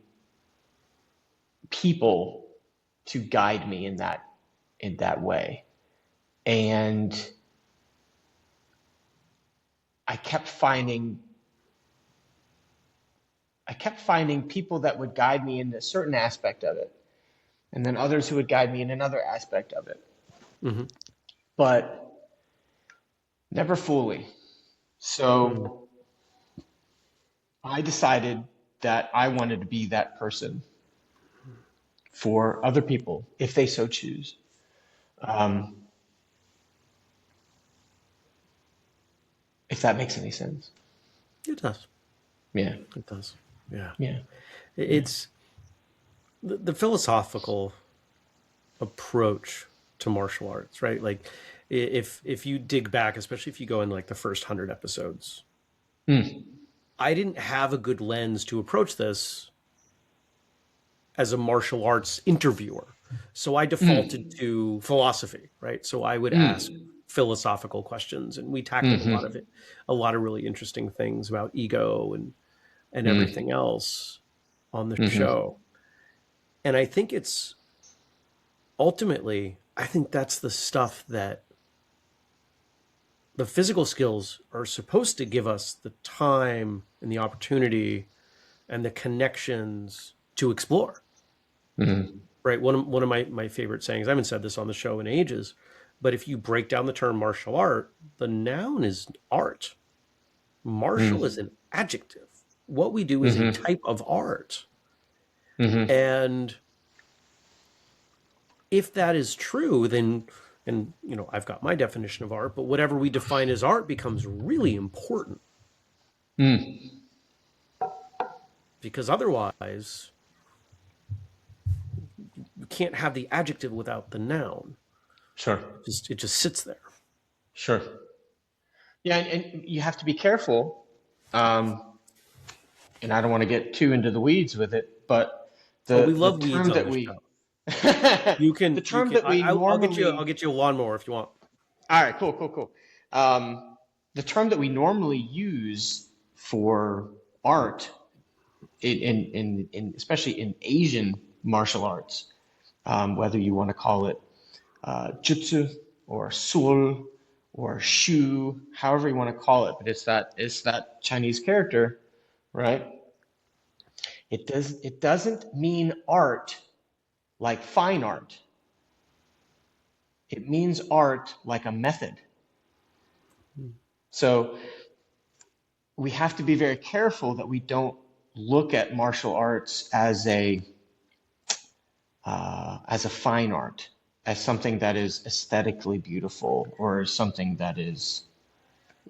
Speaker 1: people to guide me in that way. And I kept finding people that would guide me in a certain aspect of it, and then others who would guide me in another aspect of it.
Speaker 2: Mm-hmm.
Speaker 1: But never fully. So I decided that I wanted to be that person for other people if they so choose. If that makes any sense.
Speaker 2: It does.
Speaker 1: Yeah.
Speaker 2: It does. Yeah.
Speaker 1: Yeah.
Speaker 2: It's the philosophical approach to martial arts, right? Like if you dig back, especially if you go in like the first 100 episodes, I didn't have a good lens to approach this as a martial arts interviewer. So I defaulted to philosophy, right? So I would ask philosophical questions and we tackled a lot of really interesting things about ego and everything else on the show. And I think it's ultimately, I think that's the stuff that the physical skills are supposed to give us the time and the opportunity and the connections to explore. Right. One of my favorite sayings, I haven't said this on the show in ages, but if you break down the term martial art, the noun is art. Martial is an adjective. What we do is a type of art. And if that is true, then And, I've got my definition of art, but whatever we define as art becomes really important. Because otherwise, you can't have the adjective without the noun.
Speaker 1: Sure.
Speaker 2: It just sits there.
Speaker 1: Sure. Yeah, and you have to be careful. And I don't want to get too into the weeds with it, but
Speaker 2: We
Speaker 1: the
Speaker 2: love weeds
Speaker 1: term
Speaker 2: on
Speaker 1: that
Speaker 2: this
Speaker 1: we
Speaker 2: show.
Speaker 1: the term that we
Speaker 2: I'll
Speaker 1: normally
Speaker 2: get you a lawnmower if you want.
Speaker 1: all right, cool. The term that we normally use for art, especially in Asian martial arts, whether you want to call it jutsu or sul or shu, however you want to call it, but it's that Chinese character, right? It doesn't mean art like fine art. It means art like a method. So we have to be very careful that we don't look at martial arts as a fine art, as something that is aesthetically beautiful or something that is.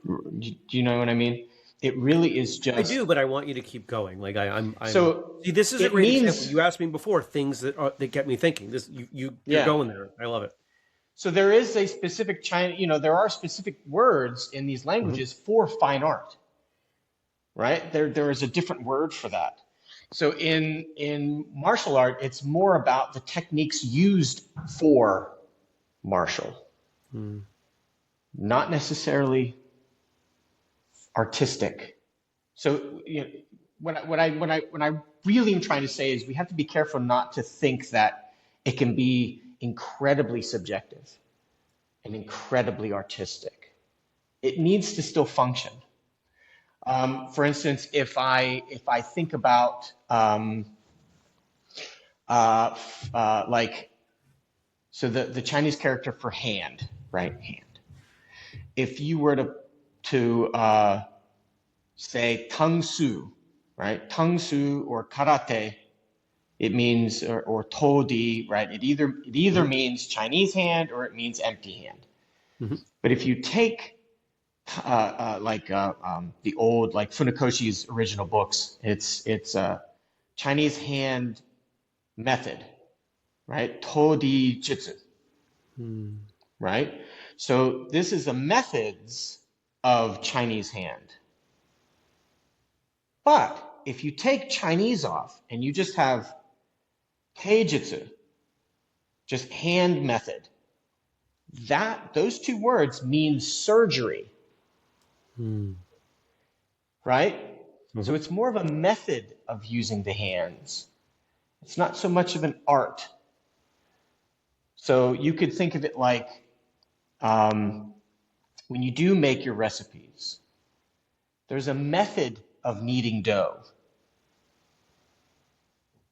Speaker 1: Do you know what I mean? It really is just.
Speaker 2: I do, but I want you to keep going. Like I'm.
Speaker 1: So
Speaker 2: see, this is a
Speaker 1: it
Speaker 2: great
Speaker 1: means,
Speaker 2: example. You asked me before things that get me thinking. You're going there. I love it.
Speaker 1: So there is a specific there are specific words in these languages for fine art, right? There is a different word for that. So in martial art, it's more about the techniques used for martial, not necessarily artistic. So what I really am trying to say is we have to be careful not to think that it can be incredibly subjective and incredibly artistic. It needs to still function. For instance, if I think about so the Chinese character for hand, right? Hand. If you were to say Tang Su, right? Tang Su or karate, it means or Todi, right? It either means Chinese hand or it means empty hand. But if you take the old Funakoshi's original books, it's Chinese hand method, right? Todi Jitsu, right? So this is the methods of Chinese hand. But if you take Chinese off and you just have Teijutsu, just hand method, those two words mean surgery, right? So it's more of a method of using the hands. It's not so much of an art. So you could think of it like when you do make your recipes, there's a method of kneading dough.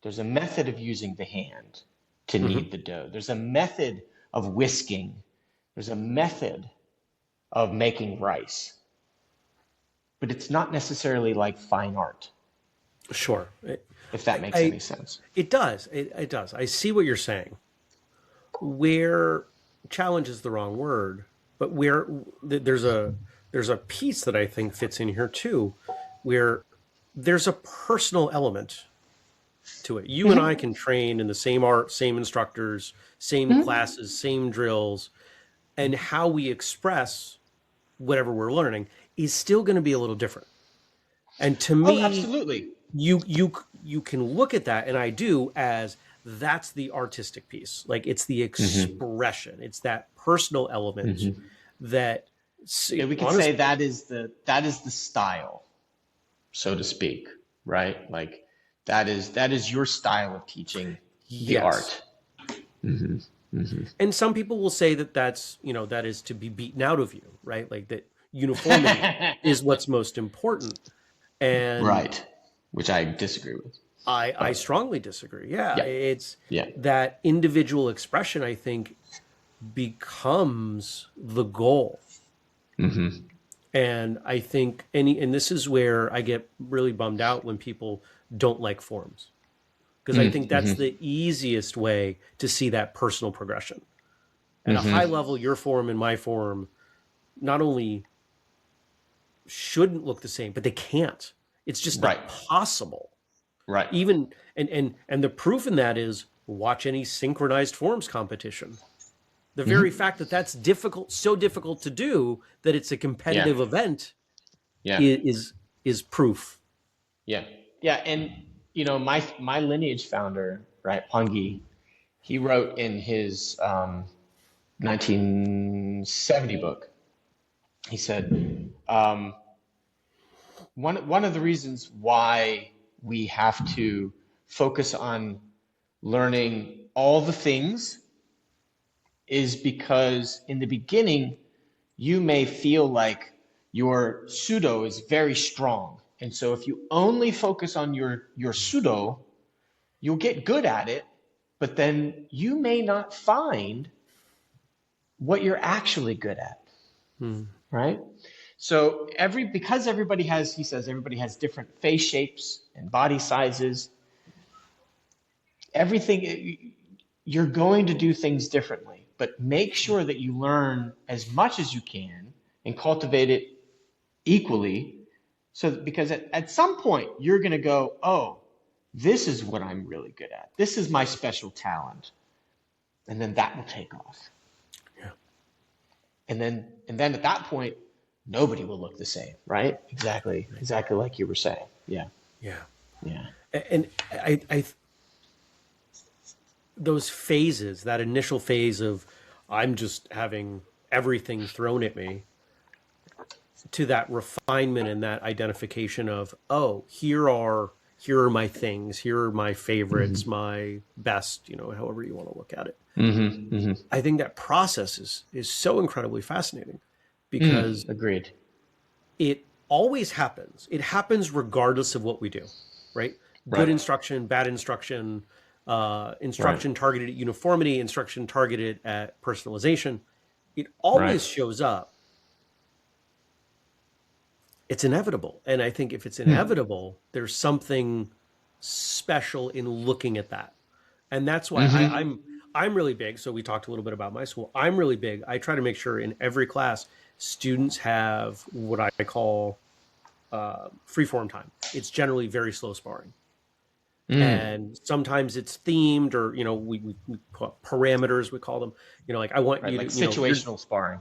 Speaker 1: There's a method of using the hand to knead the dough. There's a method of whisking. There's a method of making rice. But it's not necessarily like fine art.
Speaker 2: Sure.
Speaker 1: If that makes any sense.
Speaker 2: It does. It does. I see what you're saying. Where challenge is the wrong word, but where there's a piece that I think fits in here too, where there's a personal element to it. You and I can train in the same art, same instructors, same classes, same drills, and how we express whatever we're learning is still going to be a little different. And to me,
Speaker 1: absolutely.
Speaker 2: You can look at that, and I do, as that's the artistic piece. Like it's the expression, it's that personal element that
Speaker 1: we can say that is the style, so to speak, right? Like that is your style of teaching the art.
Speaker 2: And some people will say that is to be beaten out of you, right? Like that uniformity is what's most important. And
Speaker 1: right, which I disagree with.
Speaker 2: I strongly disagree. Yeah. It's
Speaker 1: Yeah.
Speaker 2: that individual expression, I think, becomes the goal. And I think and this is where I get really bummed out when people don't like forms. Because I think that's the easiest way to see that personal progression. At a high level, your form and my form not only shouldn't look the same, but they can't. It's just not possible.
Speaker 1: Right.
Speaker 2: Even and the proof in that is watch any synchronized forms competition. The very fact that that's difficult, so difficult to do that it's a competitive event, is proof.
Speaker 1: Yeah. Yeah. And you know, my lineage founder, right, Pungi, he wrote in his 1970 book. He said, one of the reasons why we have to focus on learning all the things is because in the beginning, you may feel like your pseudo is very strong. And so if you only focus on your pseudo, you'll get good at it, but then you may not find what you're actually good at. Right? So because everybody has, he says, everybody has different face shapes and body sizes. Everything, you're going to do things differently, but make sure that you learn as much as you can and cultivate it equally. So because at some point you're going to go, oh, this is what I'm really good at. This is my special talent. And then that will take off.
Speaker 2: Yeah.
Speaker 1: And then at that point, nobody will look the same, right? Exactly like you were saying. Yeah.
Speaker 2: And I those phases, that initial phase of I'm just having everything thrown at me, to that refinement and that identification of, oh, here are my things, here are my favorites, my best, however you want to look at it. I think that process is so incredibly fascinating because
Speaker 1: agreed.
Speaker 2: It always happens. It happens regardless of what we do, right? Good instruction, bad instruction, instruction targeted at uniformity, instruction targeted at personalization. It always shows up. It's inevitable. And I think if it's inevitable, there's something special in looking at that. And that's why I'm really big. So we talked a little bit about my school. I'm really big. I try to make sure in every class, students have what I call free-form time. It's generally very slow sparring. And sometimes it's themed, or, we put parameters, we call them. Like I want you to...
Speaker 1: situational sparring.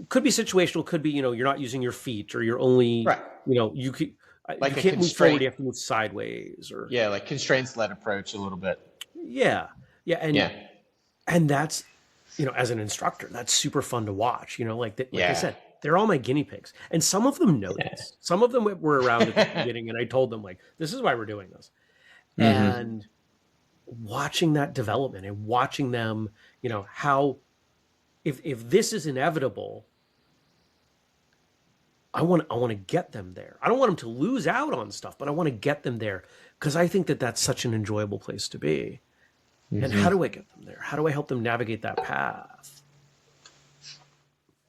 Speaker 2: Could be situational, could be, you're not using your feet, or you're only, you can't move forward, you have to move sideways, or
Speaker 1: like constraints-led approach a little bit.
Speaker 2: And that's, as an instructor, that's super fun to watch. I said, they're all my guinea pigs, and some of them know this. Some of them were around at the beginning, and I told them, like, this is why we're doing this. And watching that development and watching them, how if this is inevitable, I want to get them there. I don't want them to lose out on stuff, but I want to get them there because I think that that's such an enjoyable place to be. And how do I get them there? How do I help them navigate that path?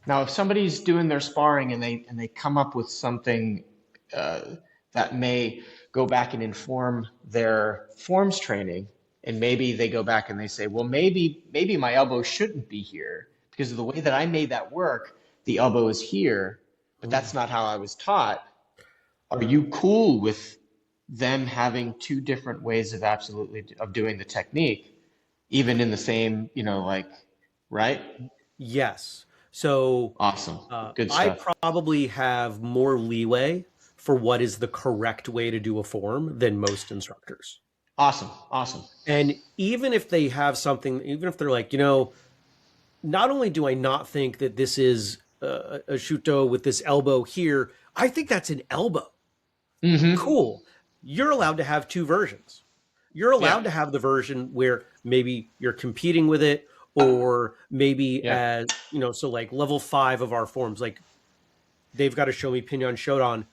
Speaker 1: Now, if somebody's doing their sparring and they come up with something that may go back and inform their forms training, and maybe they go back and they say, well, maybe my elbow shouldn't be here because of the way that I made that work, the elbow is here, but that's not how I was taught. Are you cool with them having two different ways of doing the technique, even in the same, right?
Speaker 2: Yes. So
Speaker 1: awesome. Good stuff.
Speaker 2: I probably have more leeway for what is the correct way to do a form than most instructors.
Speaker 1: Awesome.
Speaker 2: And even if they have something, even if they're like, not only do I not think that this is a shuto with this elbow here, I think that's an elbow. Cool. You're allowed to have two versions. You're allowed to have the version where maybe you're competing with it, or maybe as, so like level 5 of our forms, like they've got to show me Pinyon Shodan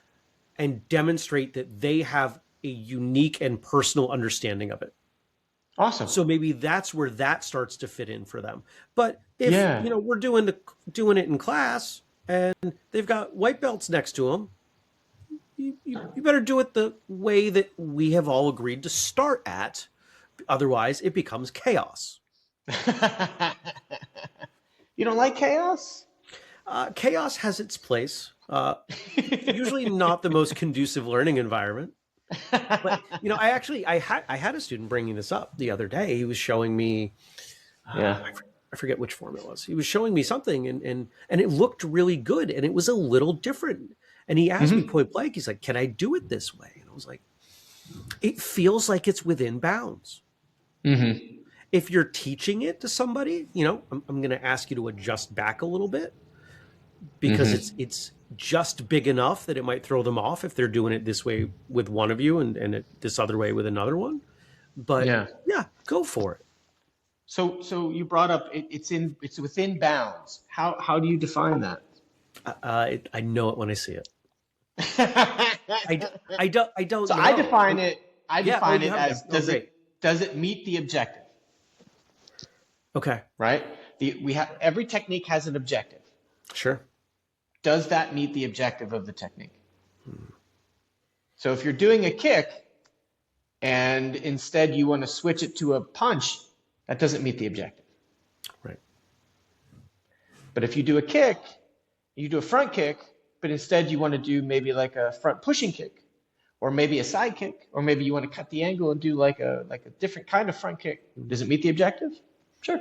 Speaker 2: and demonstrate that they have a unique and personal understanding of it.
Speaker 1: Awesome.
Speaker 2: So maybe that's where that starts to fit in for them. But if we're doing it in class and they've got white belts next to them, you better do it the way that we have all agreed to start at. Otherwise, it becomes chaos.
Speaker 1: You don't like chaos?
Speaker 2: Chaos has its place. Usually not the most conducive learning environment. But I had a student bringing this up the other day. He was showing me,
Speaker 1: Yeah.
Speaker 2: I forget which form it was. He was showing me something, and it looked really good, and it was a little different. And he asked me point blank, he's like, "Can I do it this way?" And I was like, "It feels like it's within bounds." If you're teaching it to somebody, I'm going to ask you to adjust back a little bit, because it's just big enough that it might throw them off if they're doing it this way with one of you and this other way with another one. But yeah, go for it.
Speaker 1: So you brought up it's within bounds. How do you define that?
Speaker 2: I know it when I see it. I don't
Speaker 1: So
Speaker 2: know.
Speaker 1: I define it. I define it as does it meet the objective?
Speaker 2: Okay.
Speaker 1: Right. Every technique has an objective.
Speaker 2: Sure.
Speaker 1: Does that meet the objective of the technique? So if you're doing a kick and instead you want to switch it to a punch, that doesn't meet the objective.
Speaker 2: Right.
Speaker 1: But if you do a kick, you do a front kick, but instead you want to do maybe like a front pushing kick, or maybe a side kick, or maybe you want to cut the angle and do like a different kind of front kick, does it meet the objective? Sure.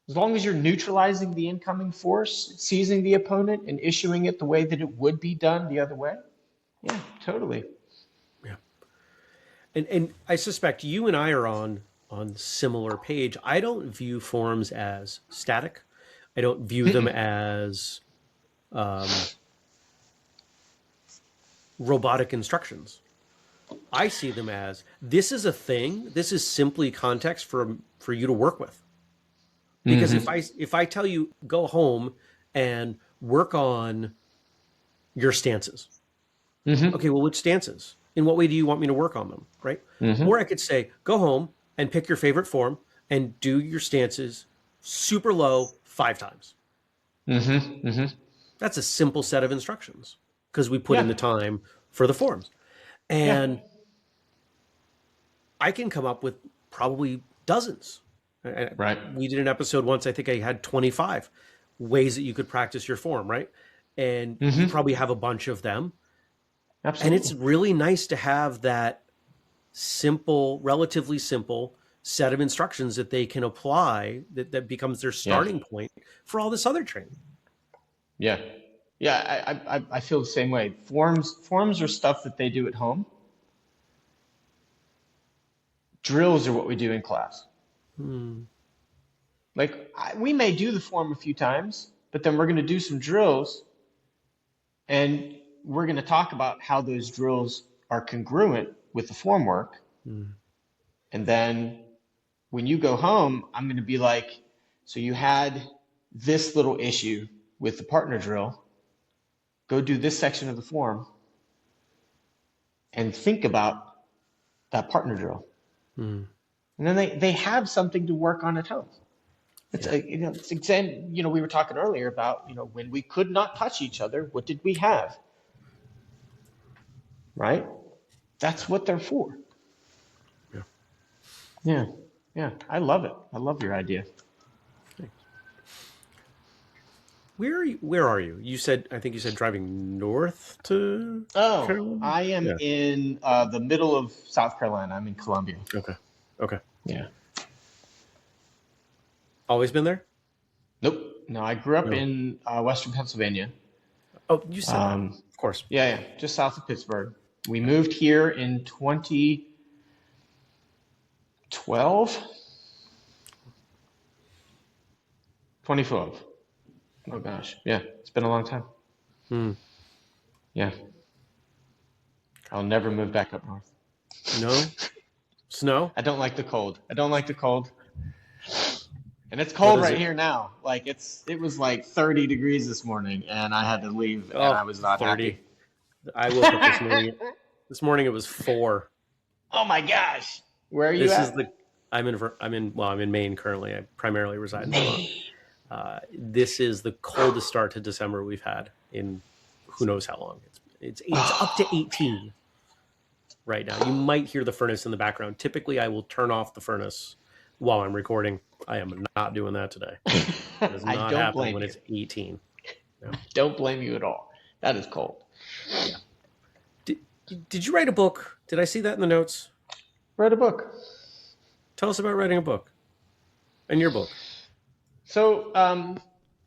Speaker 1: As long as you're neutralizing the incoming force, seizing the opponent, and issuing it the way that it would be done the other way. Yeah, totally.
Speaker 2: Yeah. And I suspect you and I are on similar page. I don't view forms as static. I don't view them as robotic instructions. I see them as, this is a thing. This is simply context for you to work with. Because if I tell you, go home and work on your stances. Okay, well, which stances? In what way do you want me to work on them, right? Or I could say, go home and pick your favorite form and do your stances super low 5 times. That's a simple set of instructions because we put in the time for the forms. And I can come up with probably dozens.
Speaker 1: Right.
Speaker 2: We did an episode once, I think I had 25 ways that you could practice your form, right? And you probably have a bunch of them.
Speaker 1: Absolutely.
Speaker 2: And it's really nice to have that simple, relatively simple set of instructions that they can apply that becomes their starting point for all this other training.
Speaker 1: Yeah. Yeah, I feel the same way. Forms are stuff that they do at home. Drills are what we do in class. Like we may do the form a few times, but then we're going to do some drills and we're going to talk about how those drills are congruent with the form work. And then when you go home, I'm going to be like, so you had this little issue with the partner drill. Go do this section of the form and think about that partner drill. And then they have something to work on at home. It's we were talking earlier about, when we could not touch each other, what did we have? Right? That's what they're for. Yeah. I love it. I love your idea.
Speaker 2: Where are you? I think you said driving north to Carolina?
Speaker 1: I am in the middle of South Carolina. I'm in Columbia.
Speaker 2: Okay.
Speaker 1: Yeah.
Speaker 2: Always been there?
Speaker 1: Nope. No, I grew up in Western Pennsylvania.
Speaker 2: Oh, you said that. Of course.
Speaker 1: Yeah, just south of Pittsburgh. We moved here in 2012. 2012. Oh gosh, yeah, it's been a long time. Yeah, I'll never move back up north.
Speaker 2: No? Snow?
Speaker 1: I don't like the cold. And it's cold right here now. Like it was like 30 degrees this morning, and I had to leave, and I was not 30. Happy.
Speaker 2: I woke up this morning. This morning it was 4.
Speaker 1: Oh my gosh! Where are you at?
Speaker 2: I'm in Maine currently. I primarily reside in Maine. This is the coldest start to December we've had in who knows how long. It's up to 18 right now. You might hear the furnace in the background. Typically, I will turn off the furnace while I'm recording. I am not doing that today. It is
Speaker 1: I
Speaker 2: not
Speaker 1: don't
Speaker 2: happening
Speaker 1: blame
Speaker 2: when
Speaker 1: you.
Speaker 2: it's 18. No.
Speaker 1: Don't blame you at all. That is cold.
Speaker 2: Yeah. Did you write a book? Did I see that in the notes?
Speaker 1: Write a book.
Speaker 2: Tell us about writing a book and your book.
Speaker 1: So,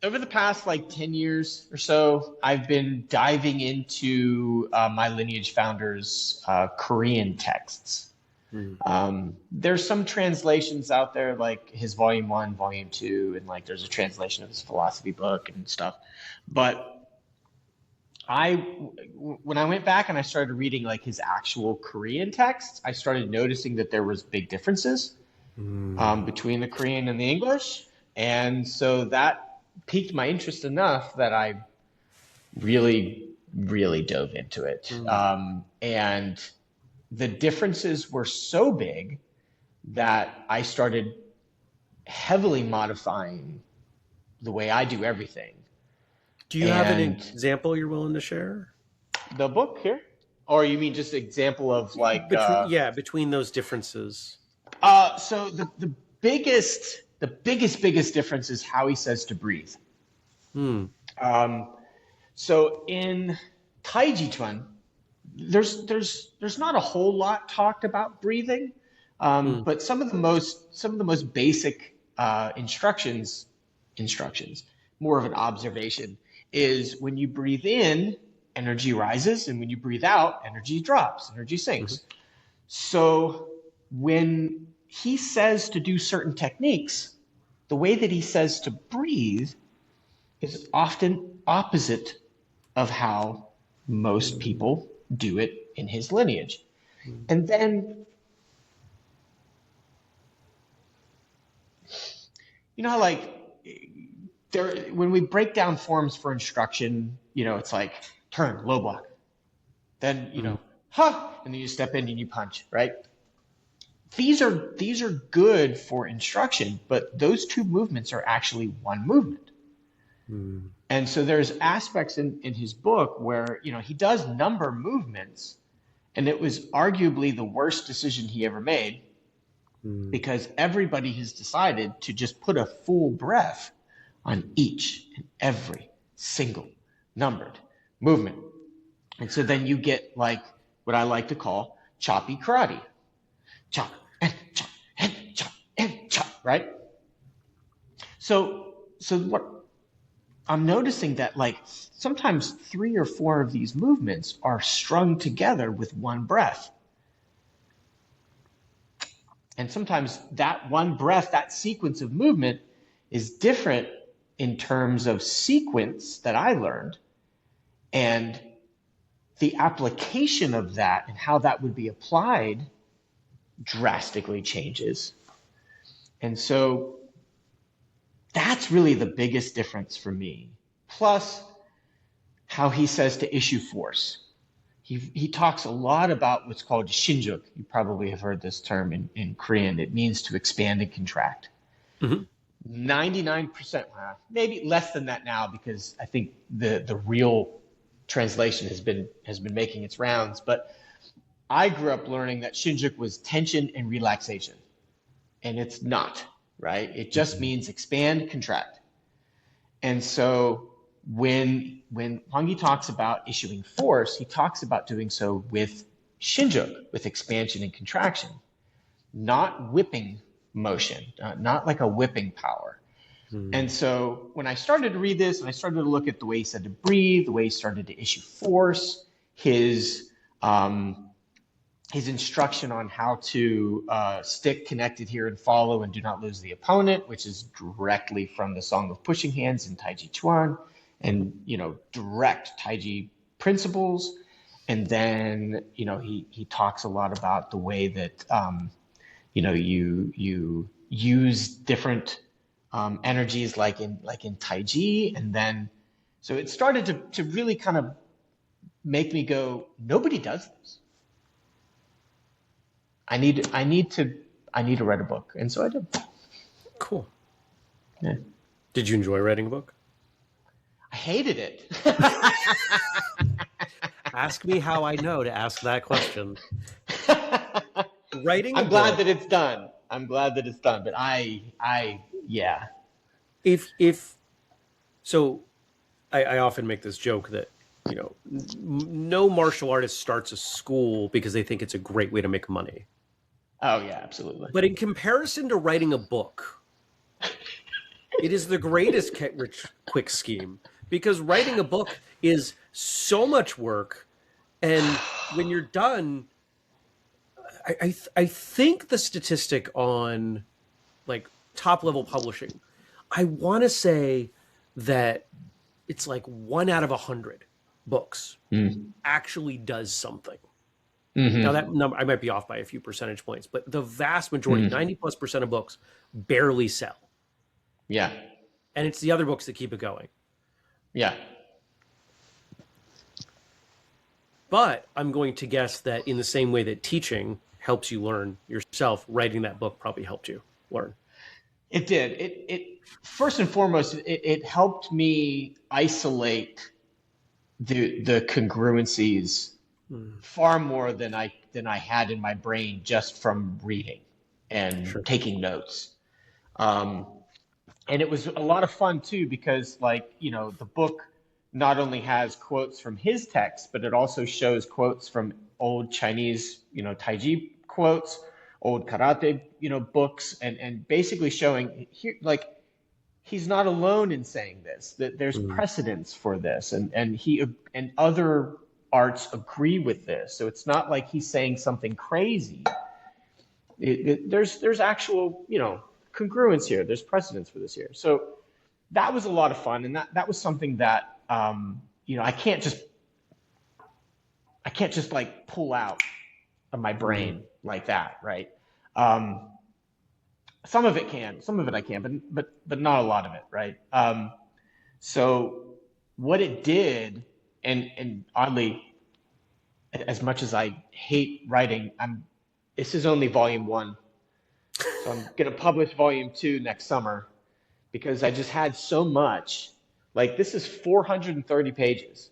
Speaker 1: over the past like 10 years or so, I've been diving into my lineage founder's Korean texts. There's some translations out there, like his volume 1, volume 2, and like there's a translation of his philosophy book and stuff. But when I went back and I started reading like his actual Korean texts, I started noticing that there was big differences between the Korean and the English. And so that piqued my interest enough that I really, really dove into it. And the differences were so big that I started heavily modifying the way I do everything.
Speaker 2: Do you have an example you're willing to share?
Speaker 1: The book here? Or you mean just an example of like...
Speaker 2: between those differences.
Speaker 1: So the biggest difference is how he says to breathe. So in Tai Chi, there's not a whole lot talked about breathing, but some of the most basic instructions, more of an observation, is when you breathe in, energy rises, and when you breathe out, energy drops, energy sinks. So when he says to do certain techniques, the way that he says to breathe is often opposite of how most people do it in his lineage. And then, you know how like when we break down forms for instruction, you know, it's like turn, low block. Then, you know, and then you step in and you punch, right? These are good for instruction, but those two movements are actually one movement. And so there's aspects in his book where, you know, he does number movements, and it was arguably the worst decision he ever made because everybody has decided to just put a full breath on each and every single numbered movement. And so then you get like what I like to call choppy karate. Chop and chop and chop and chop, right? So what I'm noticing that like sometimes 3 or 4 of these movements are strung together with one breath. And sometimes that one breath, that sequence of movement is different in terms of sequence that I learned, and the application of that and how that would be applied drastically changes. And so that's really the biggest difference for me. Plus how he says to issue force. He talks a lot about what's called shinjuk. You probably have heard this term in Korean. It means to expand and contract. 99%, maybe less than that now, because I think the real translation has been making its rounds. But I grew up learning that shinjuk was tension and relaxation, and it's not, right? It just means expand, contract. And so when Hwang-Yi talks about issuing force, he talks about doing so with shinjuk, with expansion and contraction, not whipping motion, not like a whipping power. And so when I started to read this and I started to look at the way he said to breathe, the way he started to issue force, his instruction on how to stick connected here and follow and do not lose the opponent, which is directly from the Song of Pushing Hands in Tai Chi Chuan, and, you know, direct Tai Chi principles. And then, you know, he talks a lot about the way that, you know, you use different energies like in Tai Chi. And then, so it started to really kind of make me go, nobody does this. I need to write a book. And so I did.
Speaker 2: Cool.
Speaker 1: Yeah.
Speaker 2: Did you enjoy writing a book?
Speaker 1: I hated it.
Speaker 2: Ask me how I know to ask that question.
Speaker 1: I'm glad that it's done. But I yeah.
Speaker 2: If so, I often make this joke that, no martial artist starts a school because they think it's a great way to make money.
Speaker 1: Oh yeah, absolutely.
Speaker 2: But in comparison to writing a book, it is the greatest get-rich quick scheme, because writing a book is so much work, and when you're done, I think the statistic on like top level publishing, I want to say that it's like 1 out of 100 books actually does something.
Speaker 1: Mm-hmm.
Speaker 2: Now that number, I might be off by a few percentage points, but the vast majority, 90+% of books barely sell.
Speaker 1: Yeah.
Speaker 2: And it's the other books that keep it going.
Speaker 1: Yeah.
Speaker 2: But I'm going to guess that in the same way that teaching helps you learn yourself, writing that book probably helped you learn.
Speaker 1: It did. It first and foremost, it helped me isolate the congruencies far more than I had in my brain just from reading and taking notes. And it was a lot of fun too, because the book not only has quotes from his text, but it also shows quotes from old Chinese, Tai Chi quotes, old karate, books, and basically showing here, he's not alone in saying this, that there's precedence for this, and he and other arts agree with this. So it's not like he's saying something crazy. There's actual, congruence here. There's precedence for this here. So that was a lot of fun, and that was something that I can't just like pull out of my brain like that, right? Some of it I can, but not a lot of it, right? So what it did, and oddly, as much as I hate writing, this is only volume 1. So I'm going to publish volume 2 next summer, because I just had so much. Like, this is 430 pages.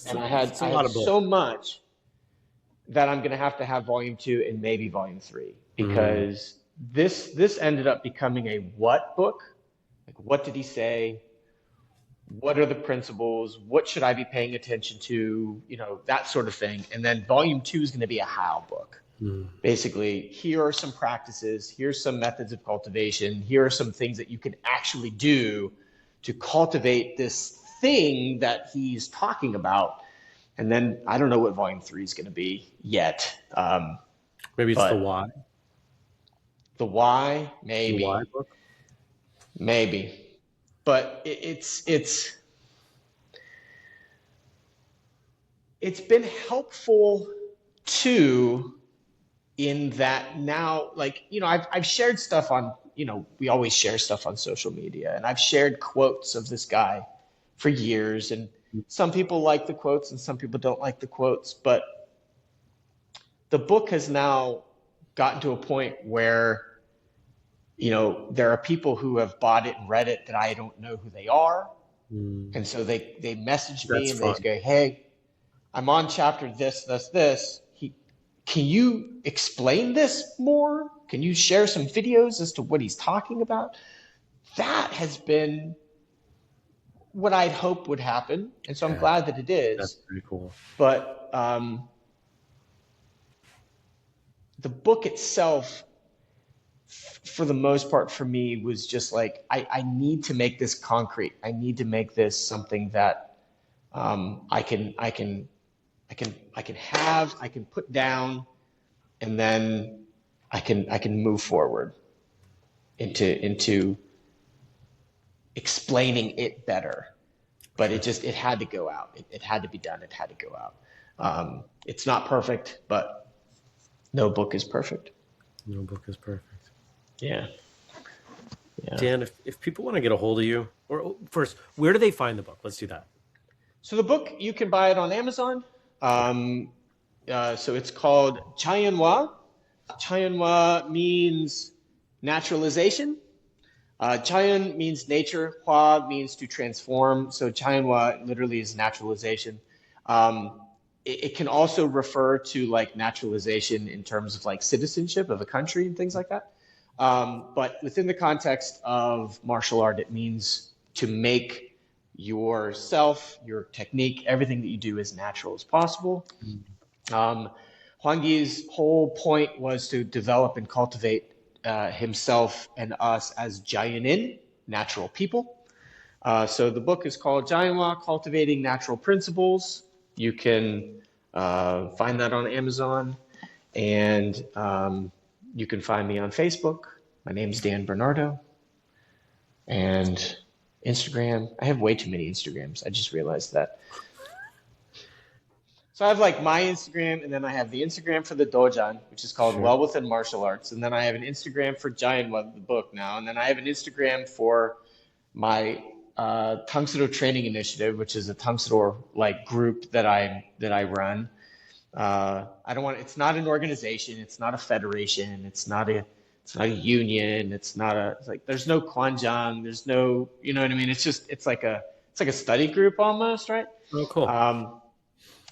Speaker 1: And I had so much that I'm going to have volume 2 and maybe volume 3, because this ended up becoming a what book? Like, what did he say? What are the principles? What should I be paying attention to? That sort of thing. And then volume 2 is going to be a how book. Basically, here are some practices, here's some methods of cultivation, here are some things that you can actually do to cultivate this thing that he's talking about. And then I don't know what volume 3 is going to be yet.
Speaker 2: Maybe it's the why.
Speaker 1: The why, maybe.
Speaker 2: The why book?
Speaker 1: Maybe. But it's been helpful too, in that now, I've shared stuff on, we always share stuff on social media, and I've shared quotes of this guy for years, and some people like the quotes and some people don't like the quotes, but the book has now gotten to a point where, there are people who have bought it and read it that I don't know who they are. And so they message me and they go, hey, I'm on chapter this. Can you explain this more? Can you share some videos as to what he's talking about? That has been what I'd hoped would happen. And so I'm glad that it is.
Speaker 2: That's pretty cool.
Speaker 1: But the book itself, for the most part for me, was just like, I need to make this concrete. I need to make this something that I can have, I can put down, and then I can move forward into explaining it better. But it had to go out. It had to be done. It had to go out. It's not perfect, but no book is perfect.
Speaker 2: No book is perfect.
Speaker 1: Yeah.
Speaker 2: Dan, if people want to get a hold of you, or first, where do they find the book? Let's do that.
Speaker 1: So the book, you can buy it on Amazon. So it's called Chayanhua. Chayanhua means naturalization. Chayan means nature. Hua means to transform. So Chayanhua literally is naturalization. It can also refer to like naturalization in terms of like citizenship of a country and things like that. But within the context of martial art, it means to make yourself, your technique, everything that you do as natural as possible. Huang Yi's whole point was to develop and cultivate himself and us as Jianin, natural people. So the book is called Jianhua, Cultivating Natural Principles. You can find that on Amazon, and you can find me on Facebook. My name's Dan Bernardo, and Instagram. I have way too many Instagrams. I just realized that. So I have like my Instagram, and then I have the Instagram for the Dojan, which is called Well Within Martial Arts, and then I have an Instagram for Jianhua, the book now, and then I have an Instagram for my Tungsudo Training Initiative, which is a Tungsudo like group that I run. I don't want. It's not an organization. It's not a federation. It's not a union. It's like there's no Kwanjang. There's no. You know what I mean? It's like a study group almost, right?
Speaker 2: Oh, cool.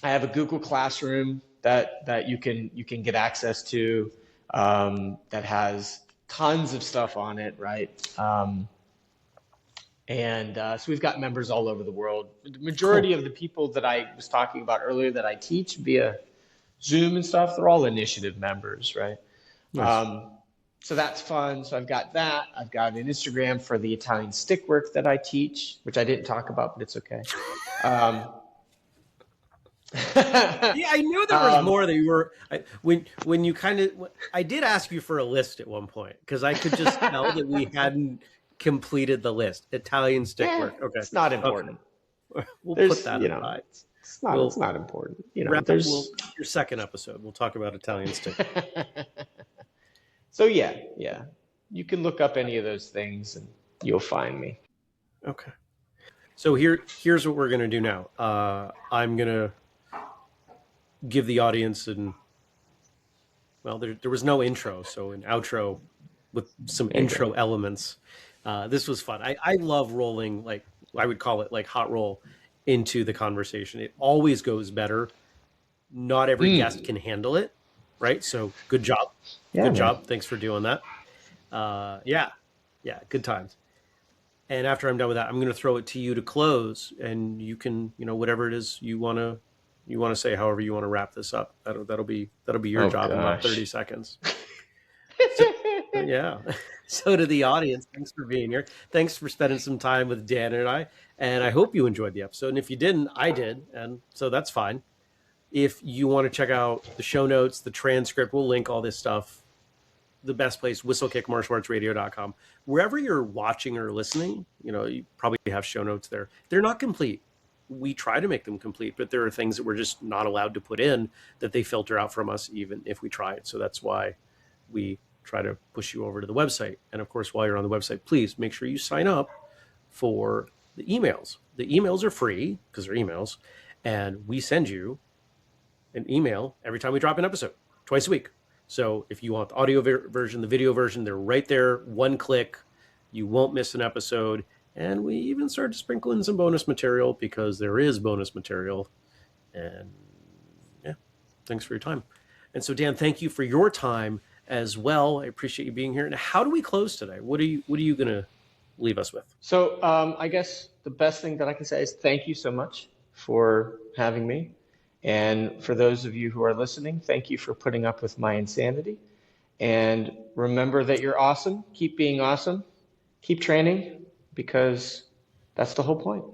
Speaker 1: I have a Google Classroom that you can get access to that has tons of stuff on it, right? So we've got members all over the world. The majority of the people that I was talking about earlier that I teach via Zoom and stuff, they're all initiative members, right? Nice. So that's fun. So I've got that. I've got an Instagram for the Italian stick work that I teach, which I didn't talk about, but it's okay.
Speaker 2: Yeah, I knew there was more that you were when you kind of. I did ask you for a list at one point because I could just tell that we hadn't completed the list. Italian stick work. Okay,
Speaker 1: it's not important.
Speaker 2: Okay. We'll put that aside.
Speaker 1: It's not important.
Speaker 2: There's your second episode. We'll talk about Italian stick.
Speaker 1: So yeah, you can look up any of those things and you'll find me.
Speaker 2: Okay. So here's what we're gonna do now. I'm gonna give the audience there was no intro, so an outro with some intro elements. This was fun. I love rolling, like I would call it like hot roll into the conversation. It always goes better. Not every guest can handle it, right? So good job. Good job. Thanks for doing that. Yeah, good times. And after I'm done with that, I'm going to throw it to you to close, and you can, whatever it is you want to say, however you want to wrap this up. That'll be your job in about 30 seconds. Yeah. So to the audience, thanks for being here. Thanks for spending some time with Dan and I. And I hope you enjoyed the episode. And if you didn't, I did. And so that's fine. If you want to check out the show notes, the transcript, we'll link all this stuff. The best place, whistlekickmartialartsradio.com. Wherever you're watching or listening, you probably have show notes there. They're not complete. We try to make them complete, but there are things that we're just not allowed to put in that they filter out from us, even if we try it. So that's why we try to push you over to the website. And of course, while you're on the website, please make sure you sign up for the emails. The emails are free because they're emails, and we send you an email every time we drop an episode, twice a week. So if you want the audio version, the video version, they're right there, one click. You won't miss an episode. And we even started to sprinkle in some bonus material because there is bonus material. And yeah, thanks for your time. And so, Dan, thank you for your time as well. I appreciate you being here. And how do we close today? What are you going to leave us with?
Speaker 1: So I guess the best thing that I can say is thank you so much for having me. And for those of you who are listening, thank you for putting up with my insanity. And remember that you're awesome. Keep being awesome. Keep training, because that's the whole point.